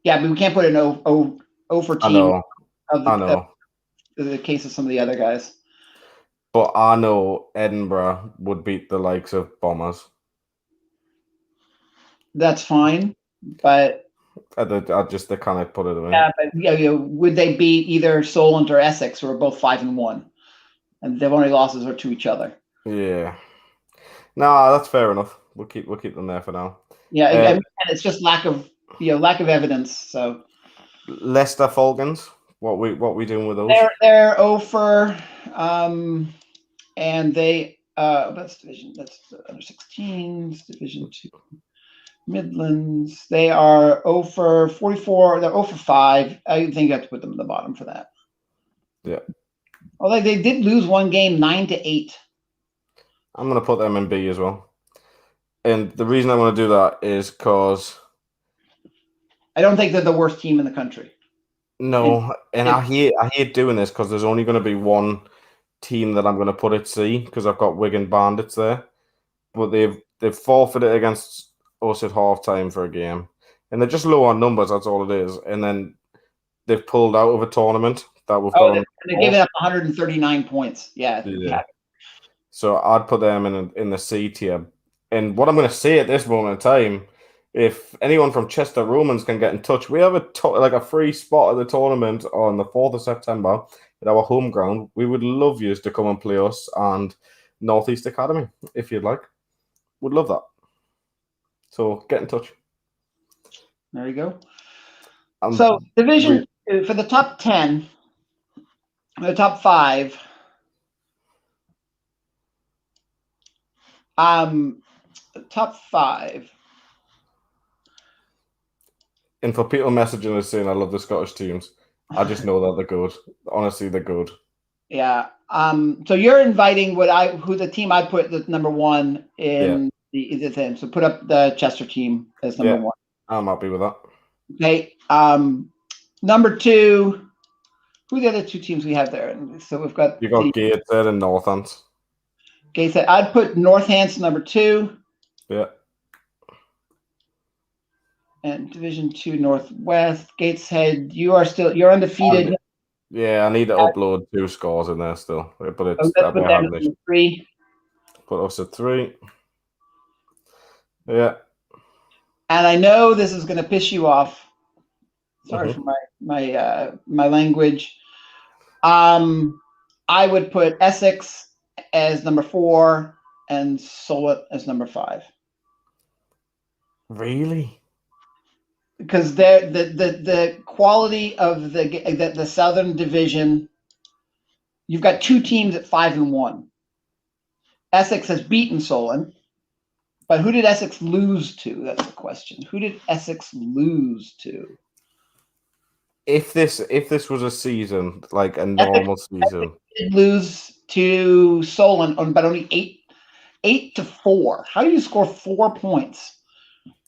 Yeah, but we can't put an O for team.
I know.
The case of some of the other guys.
But I know Edinburgh would beat the likes of Bombers.
That's fine, but
I just they cannot put it away.
Yeah, but would they beat either Solent or Essex, who are both 5-1, and their only losses are to each other?
Yeah. No, that's fair enough. We'll keep them there for now.
Yeah, and it's just lack of evidence. So
Leicester Falcons. What we doing with those?
They're over, and they that's division. That's under 16s, Division 2. Midlands. They are 0-44. They're 0-5. I think you have to put them at the bottom for that.
Yeah.
Although they did lose one game 9-8.
I'm gonna put them in B as well. And the reason I want to do that is because
I don't think they're the worst team in the country.
No, and I hate doing this because there's only going to be one team that I'm going to put at C because I've got Wigan Bandits there, but they've forfeited against us at halftime for a game, and they're just low on numbers. That's all it is. And then they've pulled out of a tournament that we've got.
They're giving up 139 points. Yeah.
So I'd put them in the C tier. And what I'm going to say at this moment in time, if anyone from Chester Romans can get in touch, we have a free spot at the tournament on the 4th of September at our home ground. We would love you to come and play us and Northeast Academy if you'd like. Would love that. So get in touch.
There you go. So division for the top 10, the top 5. Top 5.
And for people messaging us saying I love the Scottish teams, I just know that they're good. Honestly, they're good.
Yeah. So you're inviting who the team I put the number 1 in the thing. So put up the Chester team as number 1.
I'm happy with that.
Okay. Number 2. Who are the other 2 teams we have there? And so we've got
Gateshead and Northants.
Gateshead. I'd put Northants number 2.
Yeah.
And Division 2 Northwest. Gateshead, you're undefeated.
I need to upload 2 scores in there still. But it's
put them at 3.
Put us at 3. Yeah.
And I know this is going to piss you off. Sorry for my language. I would put Essex as number 4 and Solent as number 5.
Really?
Because the quality of the Southern Division, you've got 2 teams at 5-1. Essex has beaten Solent, but who did Essex lose to? That's the question. Who did Essex lose to?
If this was a season, like a normal season,
Essex did lose to Solent but only 8-4. How do you score 4 points?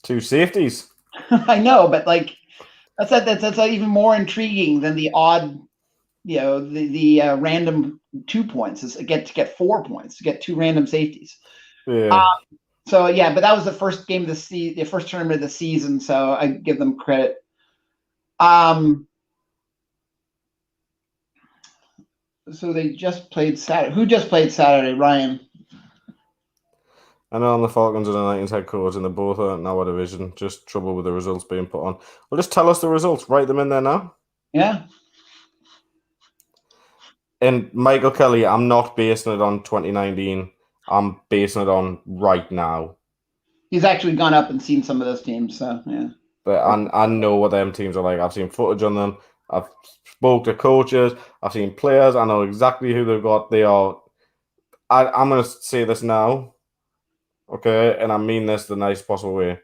2 safeties.
I know, but that's even more intriguing than the odd, the random 2 points is to get 4 points to get 2 random safeties.
Yeah.
But that was the first game of the first tournament of the season, so I give them credit. So they just played Saturday. Who just played Saturday, Ryan?
I know the Falcons are the 19th head coach and they're both in our division. Just trouble with the results being put on. Well, just tell us the results. Write them in there now.
Yeah.
And Michael Kelly, I'm not basing it on 2019. I'm basing it on right now.
He's actually gone up and seen some of those teams, so yeah.
But I know what them teams are like. I've seen footage on them. I've spoke to coaches. I've seen players. I know exactly who they've got. They are. I'm going to say this now. Okay, and I mean this the nice possible way.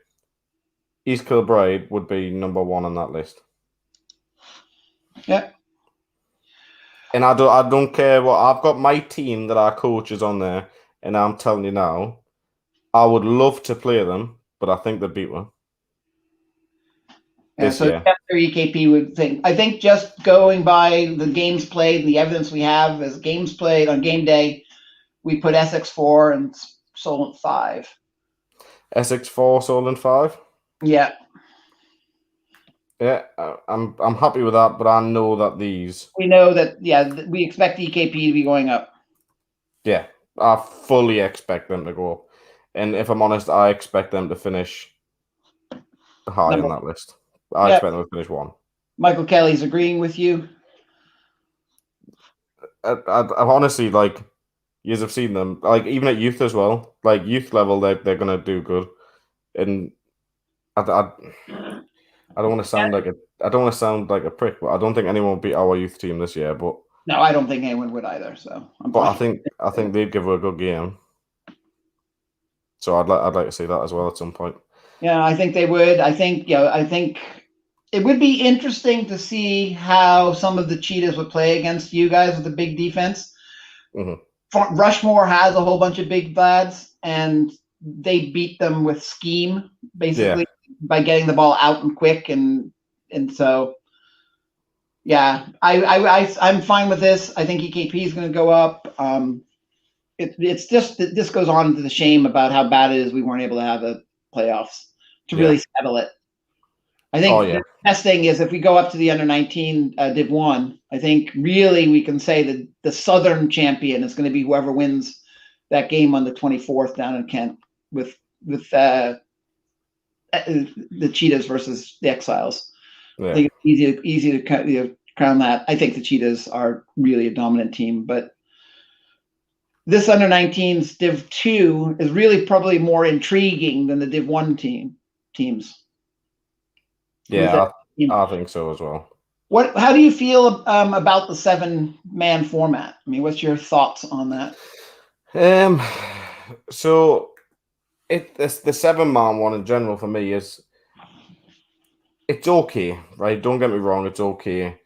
East Kilbride would be number 1 on that list.
Yeah.
And I don't care what I've got. My team that our coach is on there, and I'm telling you now, I would love to play them, but I think they beat one this
So
year.
after EKP would think. I think just going by the games played and the evidence we have as games played on game day, we put Essex 4 and Solent 5.
Essex 4, Solent 5.
Yeah.
Yeah, I'm happy with that, but I know that these.
We know that. Yeah, we expect EKP to be going up.
Yeah, I fully expect them to go up, and if I'm honest, I expect them to finish high on that list. I expect them to finish 1.
Michael Kelly's agreeing with you.
I honestly, like, you have seen them, like, even at youth as well. Like, youth level, they're gonna do good. And I don't want to sound like a prick, but I don't think anyone will beat our youth team this year. But
no, I don't think anyone would either. So,
I think they'd give her a good game. So I'd like to see that as well at some point.
Yeah, I think they would. I think it would be interesting to see how some of the Cheetahs would play against you guys with a big defense.
Mm-hmm.
Rushmore has a whole bunch of big lads, and they beat them with scheme, basically, by getting the ball out and quick, and so, yeah, I'm fine with this. I think EKP is going to go up. It's just that this goes on to the shame about how bad it is we weren't able to have the playoffs to really settle it. I think the best thing is if we go up to the under-19 Div 1, I think really we can say that the Southern champion is going to be whoever wins that game on the 24th down in Kent with the Cheetahs versus the Exiles. Yeah. I think it's easy to crown that. I think the Cheetahs are really a dominant team, but this under-19's Div 2 is really probably more intriguing than the Div 1 teams.
Yeah, I think so as well.
How do you feel about the 7-man format? I mean, what's your thoughts on that?
So the 7-man one in general for me it's okay, right? Don't get me wrong, it's okay.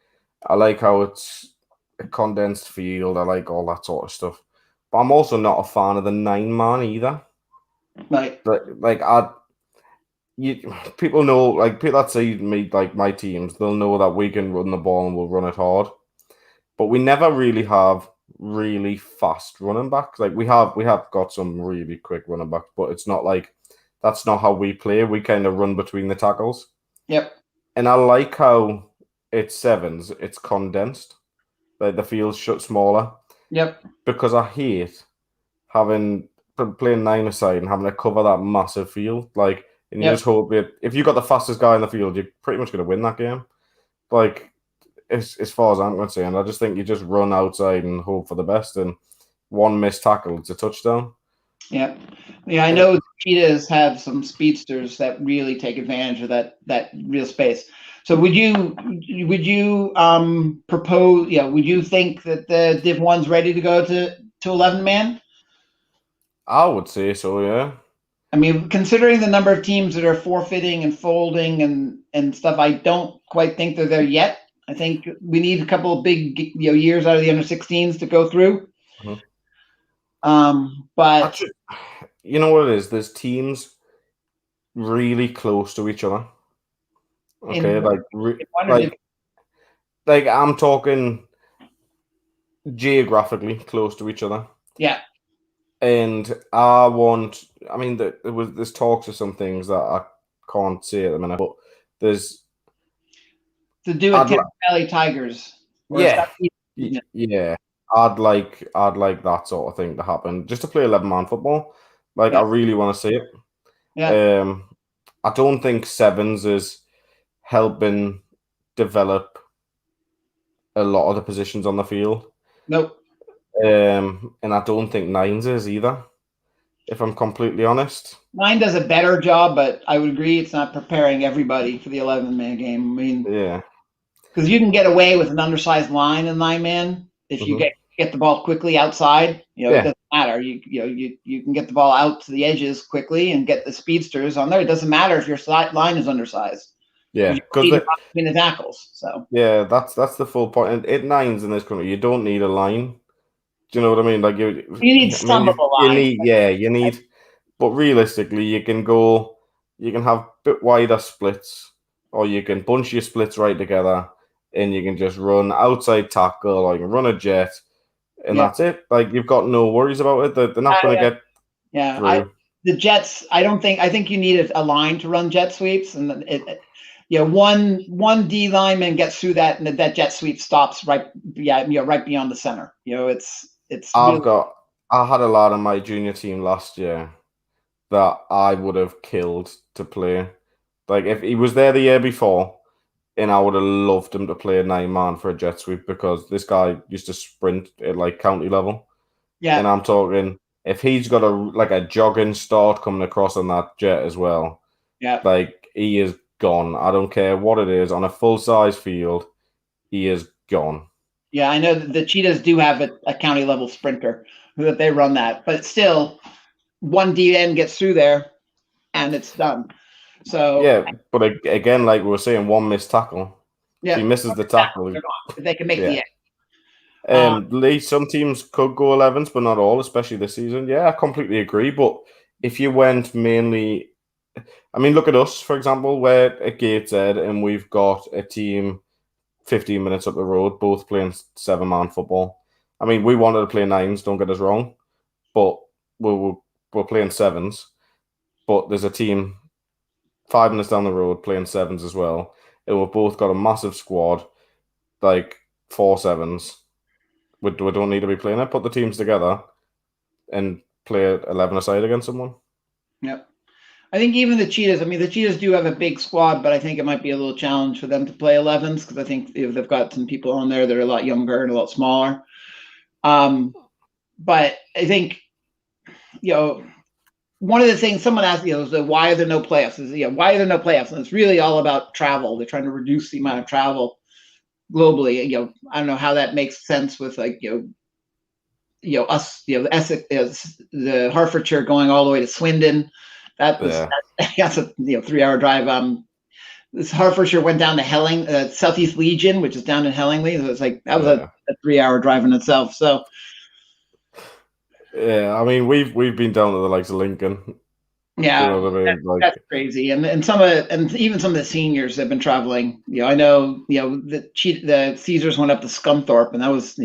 I like how it's a condensed field. I like all that sort of stuff. But I'm also not a fan of the 9-man either.
Right.
People know, like, people that see me, like, my teams, they'll know that we can run the ball and we'll run it hard. But we never really have really fast running backs. Like, we have got some really quick running backs, but it's not like that's not how we play. We kind of run between the tackles.
Yep.
And I like how it's sevens, it's condensed. Like, the field's shut smaller.
Yep.
Because I hate playing 9-a-side and having to cover that massive field. Like, and you just hope if you got the fastest guy in the field, you're pretty much going to win that game. Like, as far as I'm concerned, I just think you just run outside and hope for the best. And one missed tackle, it's a touchdown.
Yeah. Yeah, I know the Cheetahs have some speedsters that really take advantage of that real space. So would you propose? Yeah, would you think that the Div 1's ready to go to 11-man?
I would say so. Yeah.
I mean, considering the number of teams that are forfeiting and folding and stuff, I don't quite think they're there yet. I think we need a couple of big years out of the under-16s to go through. Mm-hmm. But
you know what it is? There's teams really close to each other. Okay, like I'm talking geographically close to each other.
Yeah. And
there's talks of some things that I can't say at the minute, but there's
to do with Thames Valley Tigers.
Yeah. I'd like that sort of thing to happen, just to play 11-man football. Like, I really want to see it.
Yeah.
I don't think sevens is helping develop a lot of the positions on the field.
Nope.
And I don't think 9s is either, if I'm completely honest.
9 does a better job, but I would agree it's not preparing everybody for the 11-man game. I mean,
yeah,
because you can get away with an undersized line in 9-man if you get the ball quickly outside. It doesn't matter. You can get the ball out to the edges quickly and get the speedsters on there. It doesn't matter if your line is undersized.
Yeah,
You
because
need to run between the tackles. So
that's the full point. And at nines in this country, you don't need a line. Do you know what I mean? Like
you need some of the
you
lines.
need, yeah, you need. But realistically, you can have a bit wider splits, or you can bunch your splits right together, and you can just run outside tackle, or you can run a jet, and
Yeah.
that's it. Like you've got no worries about it. They're not going to get through.
The jets. I think you need a line to run jet sweeps, and one D lineman gets through that, and that jet sweep stops right beyond the center.
I had a lad on my junior team last year that I would have killed to play. Like if he was there the year before, and I would have loved him to play a 9-man for a jet sweep, because this guy used to sprint at like county level.
Yeah.
And I'm talking, if he's got a jogging start coming across on that jet as well, like he is gone. I don't care what it is on a full size field, he is gone.
Yeah, I know the Cheetahs do have a county level sprinter that they run that, but still, one DN gets through there, and it's done. So
yeah, but again, like we were saying, one missed tackle. If he misses the tackle,
they can make the
end. Some teams could go 11s, but not all, especially this season. Yeah, I completely agree. But if you went mainly, I mean, look at us, for example. We're at Gateshead, and we've got a team 15 minutes up the road, both playing 7-man football. I mean, we wanted to play 9s, don't get us wrong, but we're playing 7s. But there's a team 5 minutes down the road playing 7s as well, and we've both got a massive squad, like 4 7s. We don't need to be playing it. Put the teams together and play 11 aside against someone.
Yep. I think even the Cheetahs, the Cheetahs do have a big squad, but I think it might be a little challenge for them to play 11s, because I think they've got some people on there that are a lot younger and a lot smaller. But I think, one of the things someone asked, is why are there no playoffs? Why are there no playoffs? And it's really all about travel. They're trying to reduce the amount of travel globally. I don't know how that makes sense with us, Essex, the Hertfordshire going all the way to Swindon. That's a 3-hour drive. This Hertfordshire went down to Southeast Legion, which is down in Hellingly. So it's like that was a 3-hour drive in itself. So
yeah, I mean we've been down to the likes of Lincoln.
Yeah, you know what I mean? That's crazy. And even some of the seniors have been traveling. I know the Caesars went up to Scunthorpe, and that was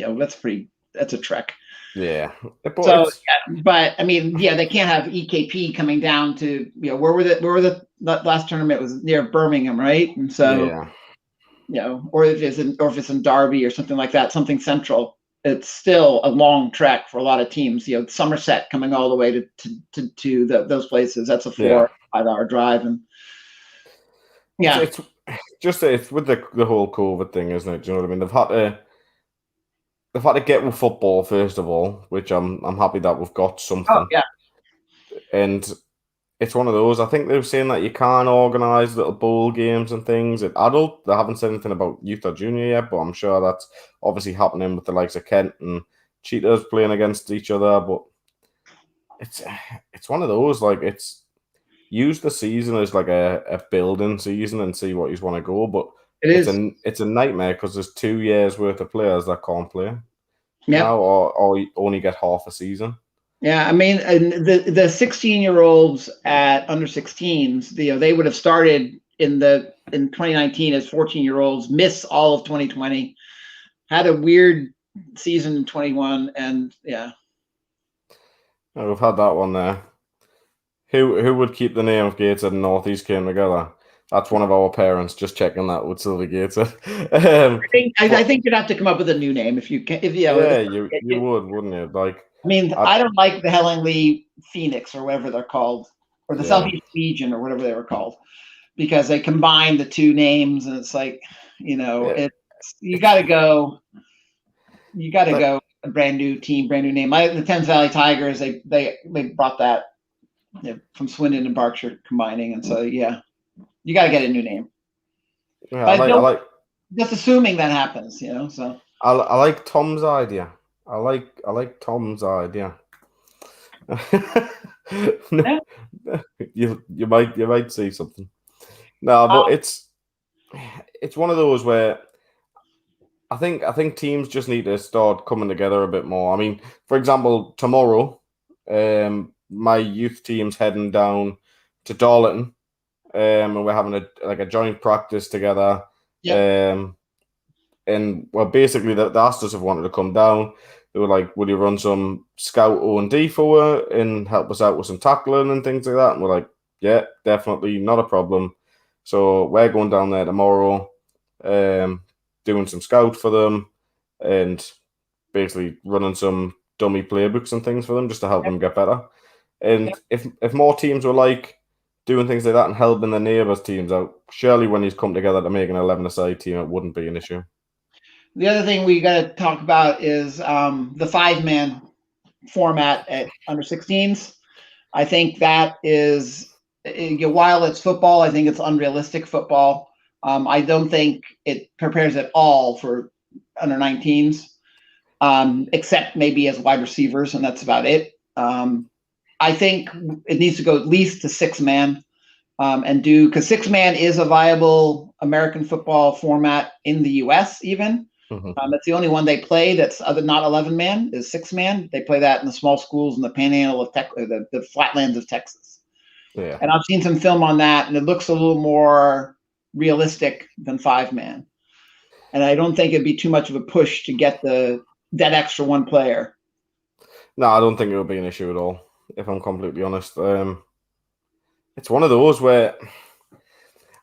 that's a trek.
Yeah.
But I mean, they can't have EKP coming down to where were the last tournament was near Birmingham, right? And so or if it's in Derby or something like that, something central. It's still a long trek for a lot of teams. Somerset coming all the way to those places. That's a 4 or 5 hour drive, and
it's with the whole COVID thing, isn't it? Do you know what I mean? They've had to get with football first of all, which I'm happy that we've got something.
Oh, yeah.
And it's one of those. I think they were saying that you can't organise little bowl games and things at adult. They haven't said anything about youth or junior yet, but I'm sure that's obviously happening with the likes of Kent and Cheetahs playing against each other. But it's one of those, like, it's use the season as like a building season and see what you want to go. But it's a nightmare because there's 2 years worth of players that can't play now, or only get half a season.
Yeah, I mean, the 16-year-olds at under 16s, they would have started in 2019 as 14-year-olds, miss all of 2020, had a weird season in 21, and
we've had that one there. Who would keep the name of Gateshead and North East came together? That's one of our parents. Just checking that with Sylvie Gateshead.
I think you'd have to come up with a new name if you can.
You would, wouldn't you? Like.
I mean, I don't like the Hellingly Phoenix or whatever they're called, or the Southeast Legion or whatever they were called, because they combine the two names, and it's like, you got to go a brand new team, brand new name. The Thames Valley Tigers, they brought that from Swindon and Berkshire combining, and so you got to get a new name.
Yeah, I like
just assuming that happens, So
I like Tom's idea. I like Tom's idea. You might see something. No, but it's one of those where I think teams just need to start coming together a bit more. I mean, for example, tomorrow, my youth team's heading down to Darlington, and we're having a joint practice together.
Yep.
And well, basically, the asked us if we wanted to come down. They were like, "Would you run some scout O&D for her and help us out with some tackling and things like that?" And we're like, "Yeah, definitely, not a problem." So we're going down there tomorrow, doing some scout for them, and basically running some dummy playbooks and things for them just to help them get better. And if more teams were like doing things like that and helping the neighbours' teams out, surely when he's come together to make an 11-a-side team, it wouldn't be an issue.
The other thing we got to talk about is the 5-man format at under 16s. I think that is, while it's football, I think it's unrealistic football. I don't think it prepares at all for under 19s, except maybe as wide receivers, and that's about it. I think it needs to go at least to 6-man because 6-man is a viable American football format in the U.S. even.
Mm-hmm.
That's the only one they play that's not 11-man is 6-man. They play that in the small schools in the panhandle of the flatlands of Texas.
Yeah.
And I've seen some film on that, and it looks a little more realistic than 5-man. And I don't think it'd be too much of a push to get that extra one player.
No, I don't think it would be an issue at all, if I'm completely honest. It's one of those where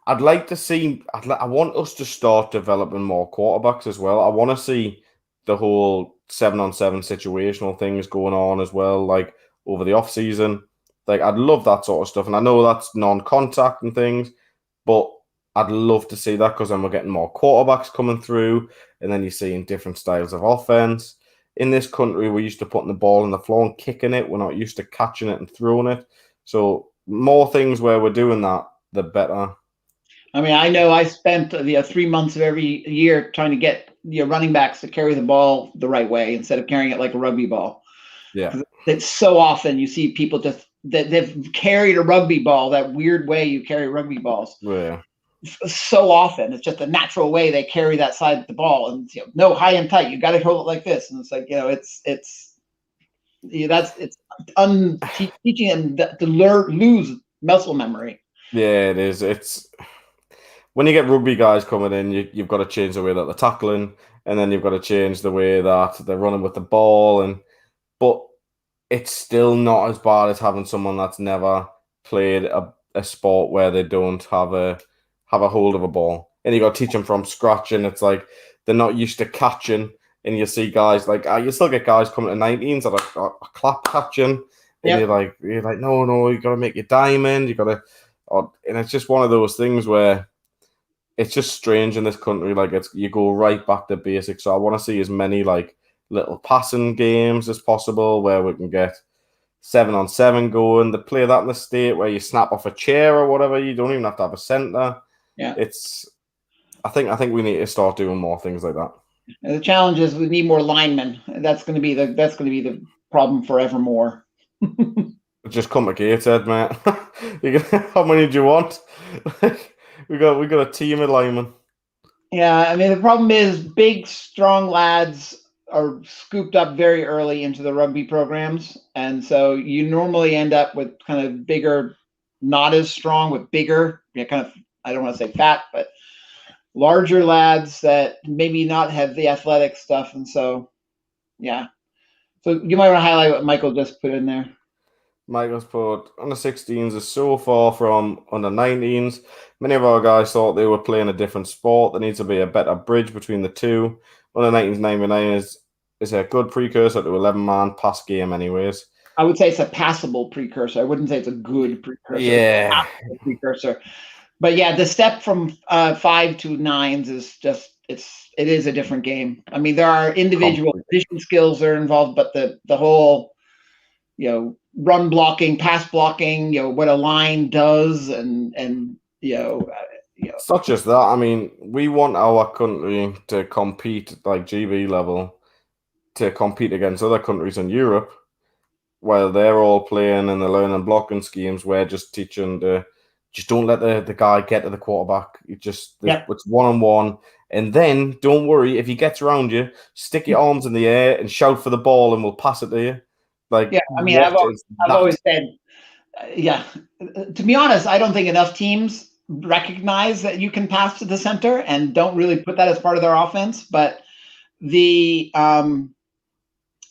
I'd like to see. I want us to start developing more quarterbacks as well. I want to see the whole 7-on-7 situational things going on as well, like over the off season. Like I'd love that sort of stuff, and I know that's non-contact and things, but I'd love to see that because then we're getting more quarterbacks coming through, and then you're seeing different styles of offense. In this country, we're used to putting the ball on the floor and kicking it. We're not used to catching it and throwing it. So more things where we're doing that, the better.
I mean, I know I spent 3 months of every year trying to get running backs to carry the ball the right way instead of carrying it like a rugby ball.
Yeah,
it's so often you see people just that they've carried a rugby ball that weird way you carry rugby balls.
Yeah.
So often it's just a natural way they carry that side of the ball, and no high and tight. You got to hold it like this, and it's like teaching them to lose muscle memory.
Yeah, it is. It's when you get rugby guys coming in, you've got to change the way that they're tackling, and then you've got to change the way that they're running with the ball, but it's still not as bad as having someone that's never played a sport where they don't have a hold of a ball, and you got to teach them from scratch, and it's like they're not used to catching, and you see guys like you still get guys coming to 19s that are clap catching, and you're like no, you got to make your diamond, you got to, and it's just one of those things where it's just strange in this country. Like you go right back to basics. So I want to see as many like little passing games as possible where we can get 7-on-7 going. They play that in the state where you snap off a chair or whatever. You don't even have to have a center.
Yeah,
I think we need to start doing more things like that.
And the challenge is we need more linemen. That's going to be the problem forevermore.
Just complicated, mate. How many do you want? we got a team of linemen.
Yeah, I mean the problem is big, strong lads are scooped up very early into the rugby programs, and so you normally end up with kind of bigger, not as strong, but bigger, kind of, I don't want to say fat, but larger lads that maybe not have the athletic stuff, and so yeah. So you might want to highlight what Michael just put in there.
Michael's put under 16s is so far from under 19s. Many of our guys thought they were playing a different sport. There needs to be a better bridge between the two. Under 19s 99 is a good precursor to 11-man pass game anyways.
I would say it's a passable precursor. I wouldn't say it's a good precursor.
Yeah.
Precursor. But yeah, the step from 5 to 9s is just it is a different game. I mean, there are individual position skills that are involved, but the whole run blocking, pass blocking, what a line does, and
it's not just that. I mean, we want our country to compete like GB level, to compete against other countries in Europe, while they're all playing and they're learning blocking schemes. We're just teaching to just don't let the guy get to the quarterback. It's 1-on-1. And then don't worry, if he gets around you, stick your arms in the air and shout for the ball and we'll pass it to you.
I've always said, to be honest, I don't think enough teams recognize that you can pass to the center and don't really put that as part of their offense. But the under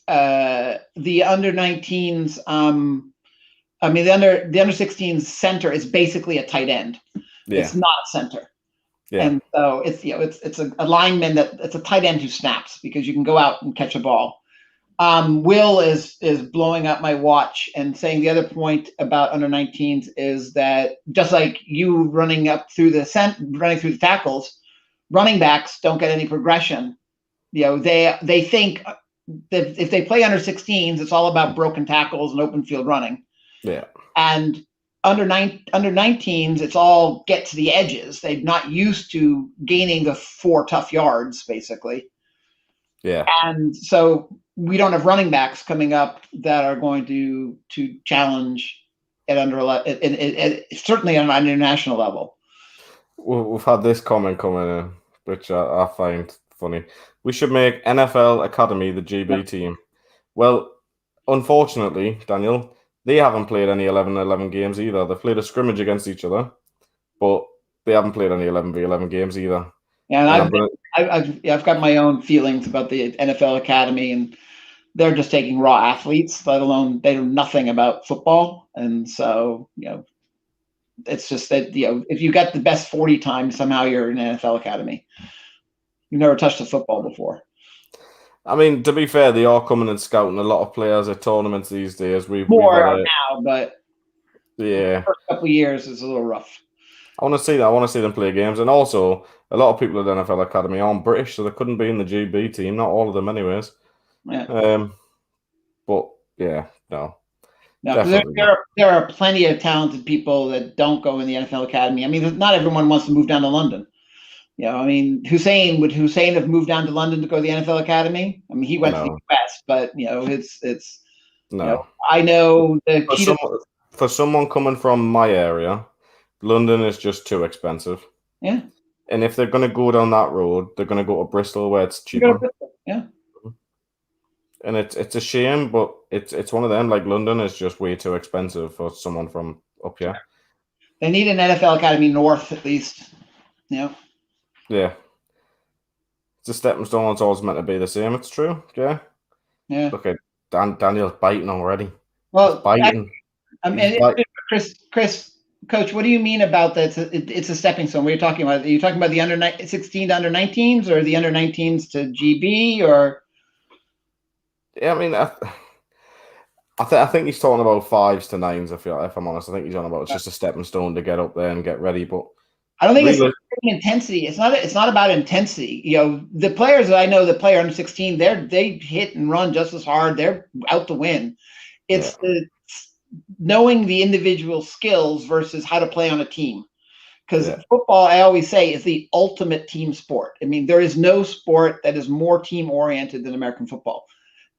19s, the under 16s center is basically a tight end. Yeah. It's not a center. Yeah. And so it's a lineman it's a tight end who snaps because you can go out and catch a ball. Will is blowing up my watch and saying the other point about under 19s is that just like you running through the tackles, running backs don't get any progression. They think that if they play under 16s, it's all about broken tackles and open field running. Yeah. And under 19s, it's all get to the edges. They're not used to gaining the 4 tough yards, basically. Yeah. And so we don't have running backs coming up that are going to challenge at certainly on an international level.
We've had this comment coming in, which I find funny. We should make NFL Academy the GB team. Well, unfortunately, Daniel, they haven't played any 11-11 games either. They've played a scrimmage against each other, but they haven't played any 11v11 games either.
Yeah, and I've got my own feelings about the NFL Academy, and they're just taking raw athletes, let alone they know nothing about football. And so, it's just that, if you got the best 40 times, somehow you're in an NFL Academy. You've never touched a football before.
I mean, to be fair, they are coming and scouting a lot of players at tournaments these days.
More now, but
yeah,
the first couple of years is a little rough.
I want to see that. I want to see them play games. And also, a lot of people at the NFL Academy aren't British, so they couldn't be in the GB team. Not all of them anyways. Yeah. But, yeah, no.
No, there are plenty of talented people that don't go in the NFL Academy. I mean, not everyone wants to move down to London. Hussein have moved down to London to go to the NFL Academy? I mean, he went to the US, but, it's no. I know the Cheetahs.
For someone coming from my area, London is just too expensive.
Yeah.
And if they're going to go down that road, they're going to go to Bristol where it's cheaper.
Yeah.
And it's a shame, but it's one of them. Like, London is just way too expensive for someone from up here.
They need an NFL Academy North at least. Yeah.
Yeah. It's a stepping stone. It's always meant to be the same. It's true. Yeah.
Yeah.
Look at Daniel's biting already.
Well,
he's biting.
Chris, Coach, what do you mean about that? It's a stepping stone. What are you talking about? Are you talking about the under 16 to under 19s or the under 19s to GB or?
Yeah, I mean, I think he's talking about 5s to 9s. If I'm honest, I think he's on about it's just a stepping stone to get up there and get ready. But
I don't think it's intensity. It's not about intensity. The players that I know that play under 16, they hit and run just as hard. They're out to win. It's knowing the individual skills versus how to play on a team. Because football, I always say, is the ultimate team sport. I mean, there is no sport that is more team-oriented than American football.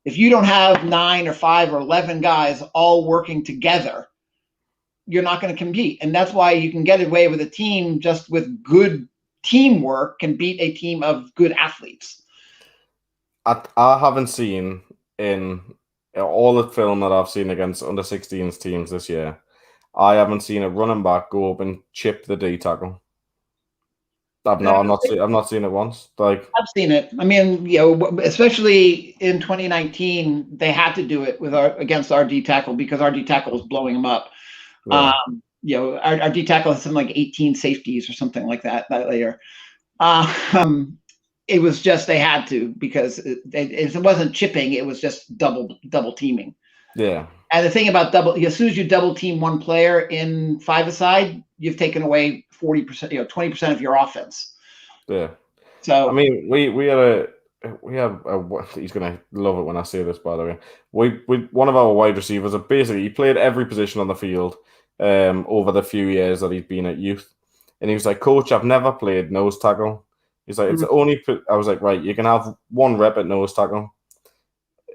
If you don't have 9 or 5 or 11 guys all working together, you're not going to compete. And that's why you can get away with a team just with good teamwork can beat a team of good athletes.
I haven't seen in all the film that I've seen against under 16s teams this year, I haven't seen a running back go up and chip the D tackle. I've not seen it once. Like, I've
seen it. I mean, especially in 2019, they had to do it against our D tackle because our D tackle was blowing them up. Yeah. Our D tackle has something like 18 safeties or something like that year. It was just they had to because it wasn't chipping; it was just double teaming.
Yeah.
And the thing about as soon as you double team one player in 5-a-side, you've taken away 40%, 20% of your offense.
Yeah.
So
I mean, we have he's gonna love it when I say this. By the way, we one of our wide receivers. Basically, he played every position on the field over the few years that he's been at youth, and he was like, "Coach, I've never played nose tackle." He's like, "It's the only." I was like, "Right, you can have 1 rep at nose tackle."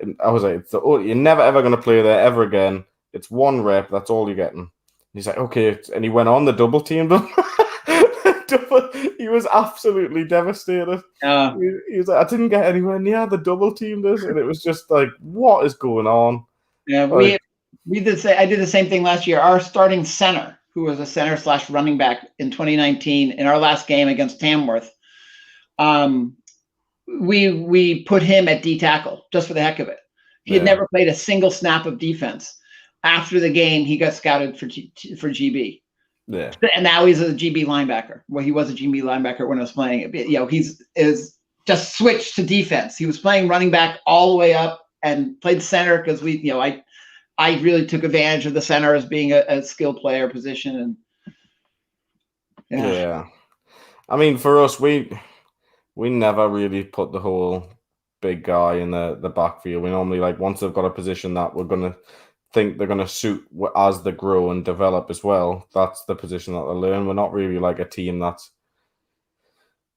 And I was like, "You're never ever going to play there ever again. It's 1 rep. That's all you're getting." He's like, okay, and he went on the double teamed him. He was absolutely devastated. He was like, I didn't get anywhere near the double teamed us, and it was just like, what is going on?
Yeah,
like,
we did say I did the same thing last year. Our starting center, who was a center / running back in 2019, in our last game against Tamworth, we put him at D tackle just for the heck of it. He had never played a single snap of defense. After the game, he got scouted for GB.
Yeah,
and now he's a GB linebacker. Well, he was a GB linebacker when I was playing. He's just switched to defense. He was playing running back all the way up and played center because I really took advantage of the center as being a skill player position. And
yeah. I mean, for us, we never really put the whole big guy in the backfield. We normally, like, once they've got a position that we're going to think they're going to suit as they grow and develop as well, that's the position that they learn. We're not really like a team that's,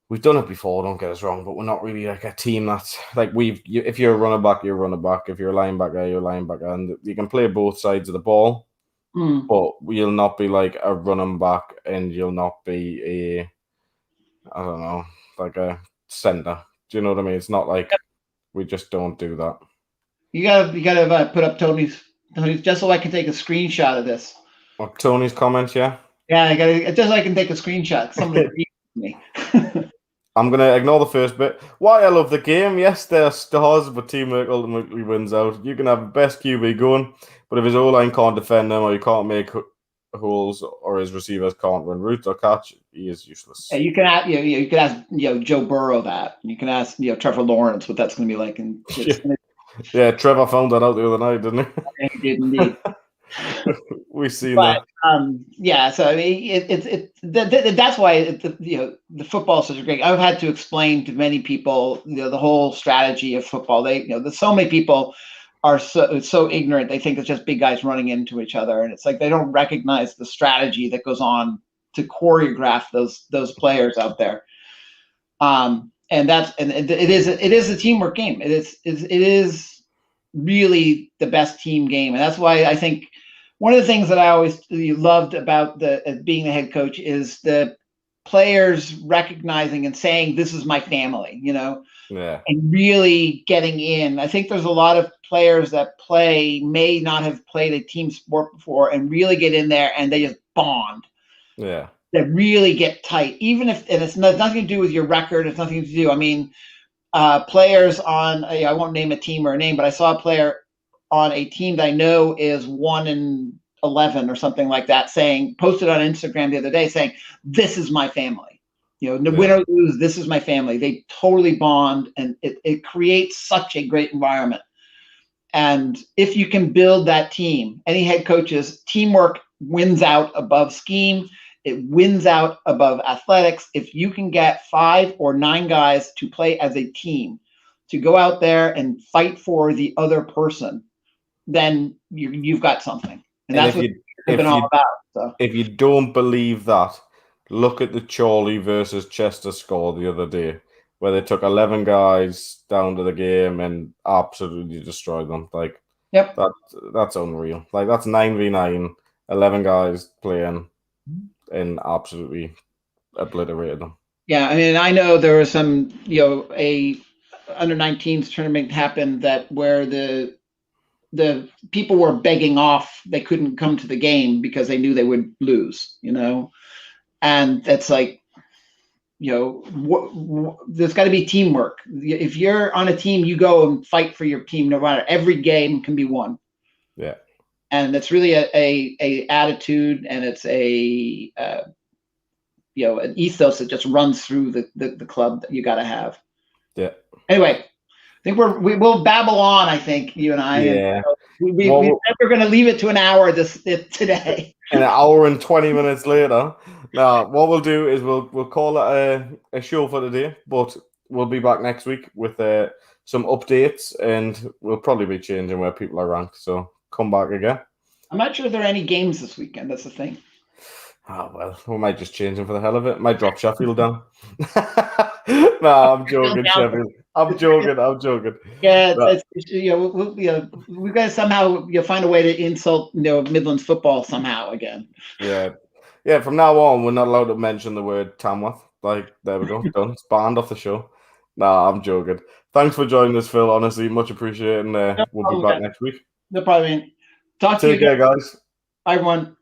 we've done it before, don't get us wrong, but we're not really like a team that's like if you're a running back, you're a running back. If you're a linebacker, you're a linebacker. And you can play both sides of the ball, but you'll not be like a running back and you'll not be a, I don't know, like a center. Do you know what I mean? It's not like we just don't do that.
You gotta put up Tony's just so I can take a screenshot of this.
What, Tony's comment, yeah?
Yeah, I gotta just so I can take a screenshot. Somebody read me.
I'm going to ignore the first bit. Why I love the game. Yes, they're stars, but teamwork ultimately wins out. You can have the best QB going, but if his O-line can't defend them or he can't make holes or his receivers can't run routes or catch, he is useless.
Yeah, you can ask, you can ask Joe Burrow that. You can ask Trevor Lawrence what that's going to be like. And
yeah, Trevor found that out the other night, didn't he?
He did indeed.
We've seen that.
So I mean, that's why the football is such a great. I've had to explain to many people the whole strategy of football. There's so many people are so ignorant. They think it's just big guys running into each other, and it's like they don't recognize the strategy that goes on to choreograph those players out there. And it is a teamwork game. It is really the best team game, and that's why I think. One of the things that I always loved about being the head coach is the players recognizing and saying, "This is my family," and really getting in. I think there's a lot of players that may not have played a team sport before and really get in there and they just bond.
Yeah.
They really get tight, even if and it's nothing to do with your record. It's nothing to do. I mean, players on I won't name a team or a name, but I saw a player on a team that I know is 1-11 or something like that, posted on Instagram the other day saying, "This is my family. Win or lose, this is my family." They totally bond, and it creates such a great environment. And if you can build that team, any head coach's teamwork wins out above scheme. It wins out above athletics. If you can get 5 or 9 guys to play as a team, to go out there and fight for the other person, then you've got something, and that's what it's been all about. So.
If you don't believe that, look at the Chorley versus Chester score the other day, where they took 11 guys down to the game and absolutely destroyed them. Like, that's unreal. Like, that's 9v9, 11 guys playing, and absolutely obliterated them.
Yeah, I mean, I know there was some, a under-19s tournament happened where the people were begging off. They couldn't come to the game because they knew they would lose, and that's like, there's got to be teamwork. If you're on a team, you go and fight for your team no matter. Every game can be won.
Yeah.
And it's really a attitude, and it's an ethos that just runs through the club that you got to have.
Yeah.
Anyway, I think we'll babble on. I think you and I.
Yeah.
And, we're going to leave it to an hour today.
An hour and 20 minutes later. Now, what we'll do is we'll call it a show for today, but we'll be back next week with some updates, and we'll probably be changing where people are ranked. So come back again.
I'm not sure there are any games this weekend. That's the thing.
Oh, well, we might just change them for the hell of it. Might drop Sheffield down. Nah, I'm joking, Sheffield. I'm joking.
Yeah,
Nah,
we've got to somehow find a way to insult Midlands football somehow again.
yeah. From now on, we're not allowed to mention the word Tamworth. Like, there we go. Done. It's banned off the show. Nah, I'm joking. Thanks for joining us, Phil. Honestly, much appreciated. And we'll be back next week.
No problem. Talk to you
Take care, guys.
Bye, everyone.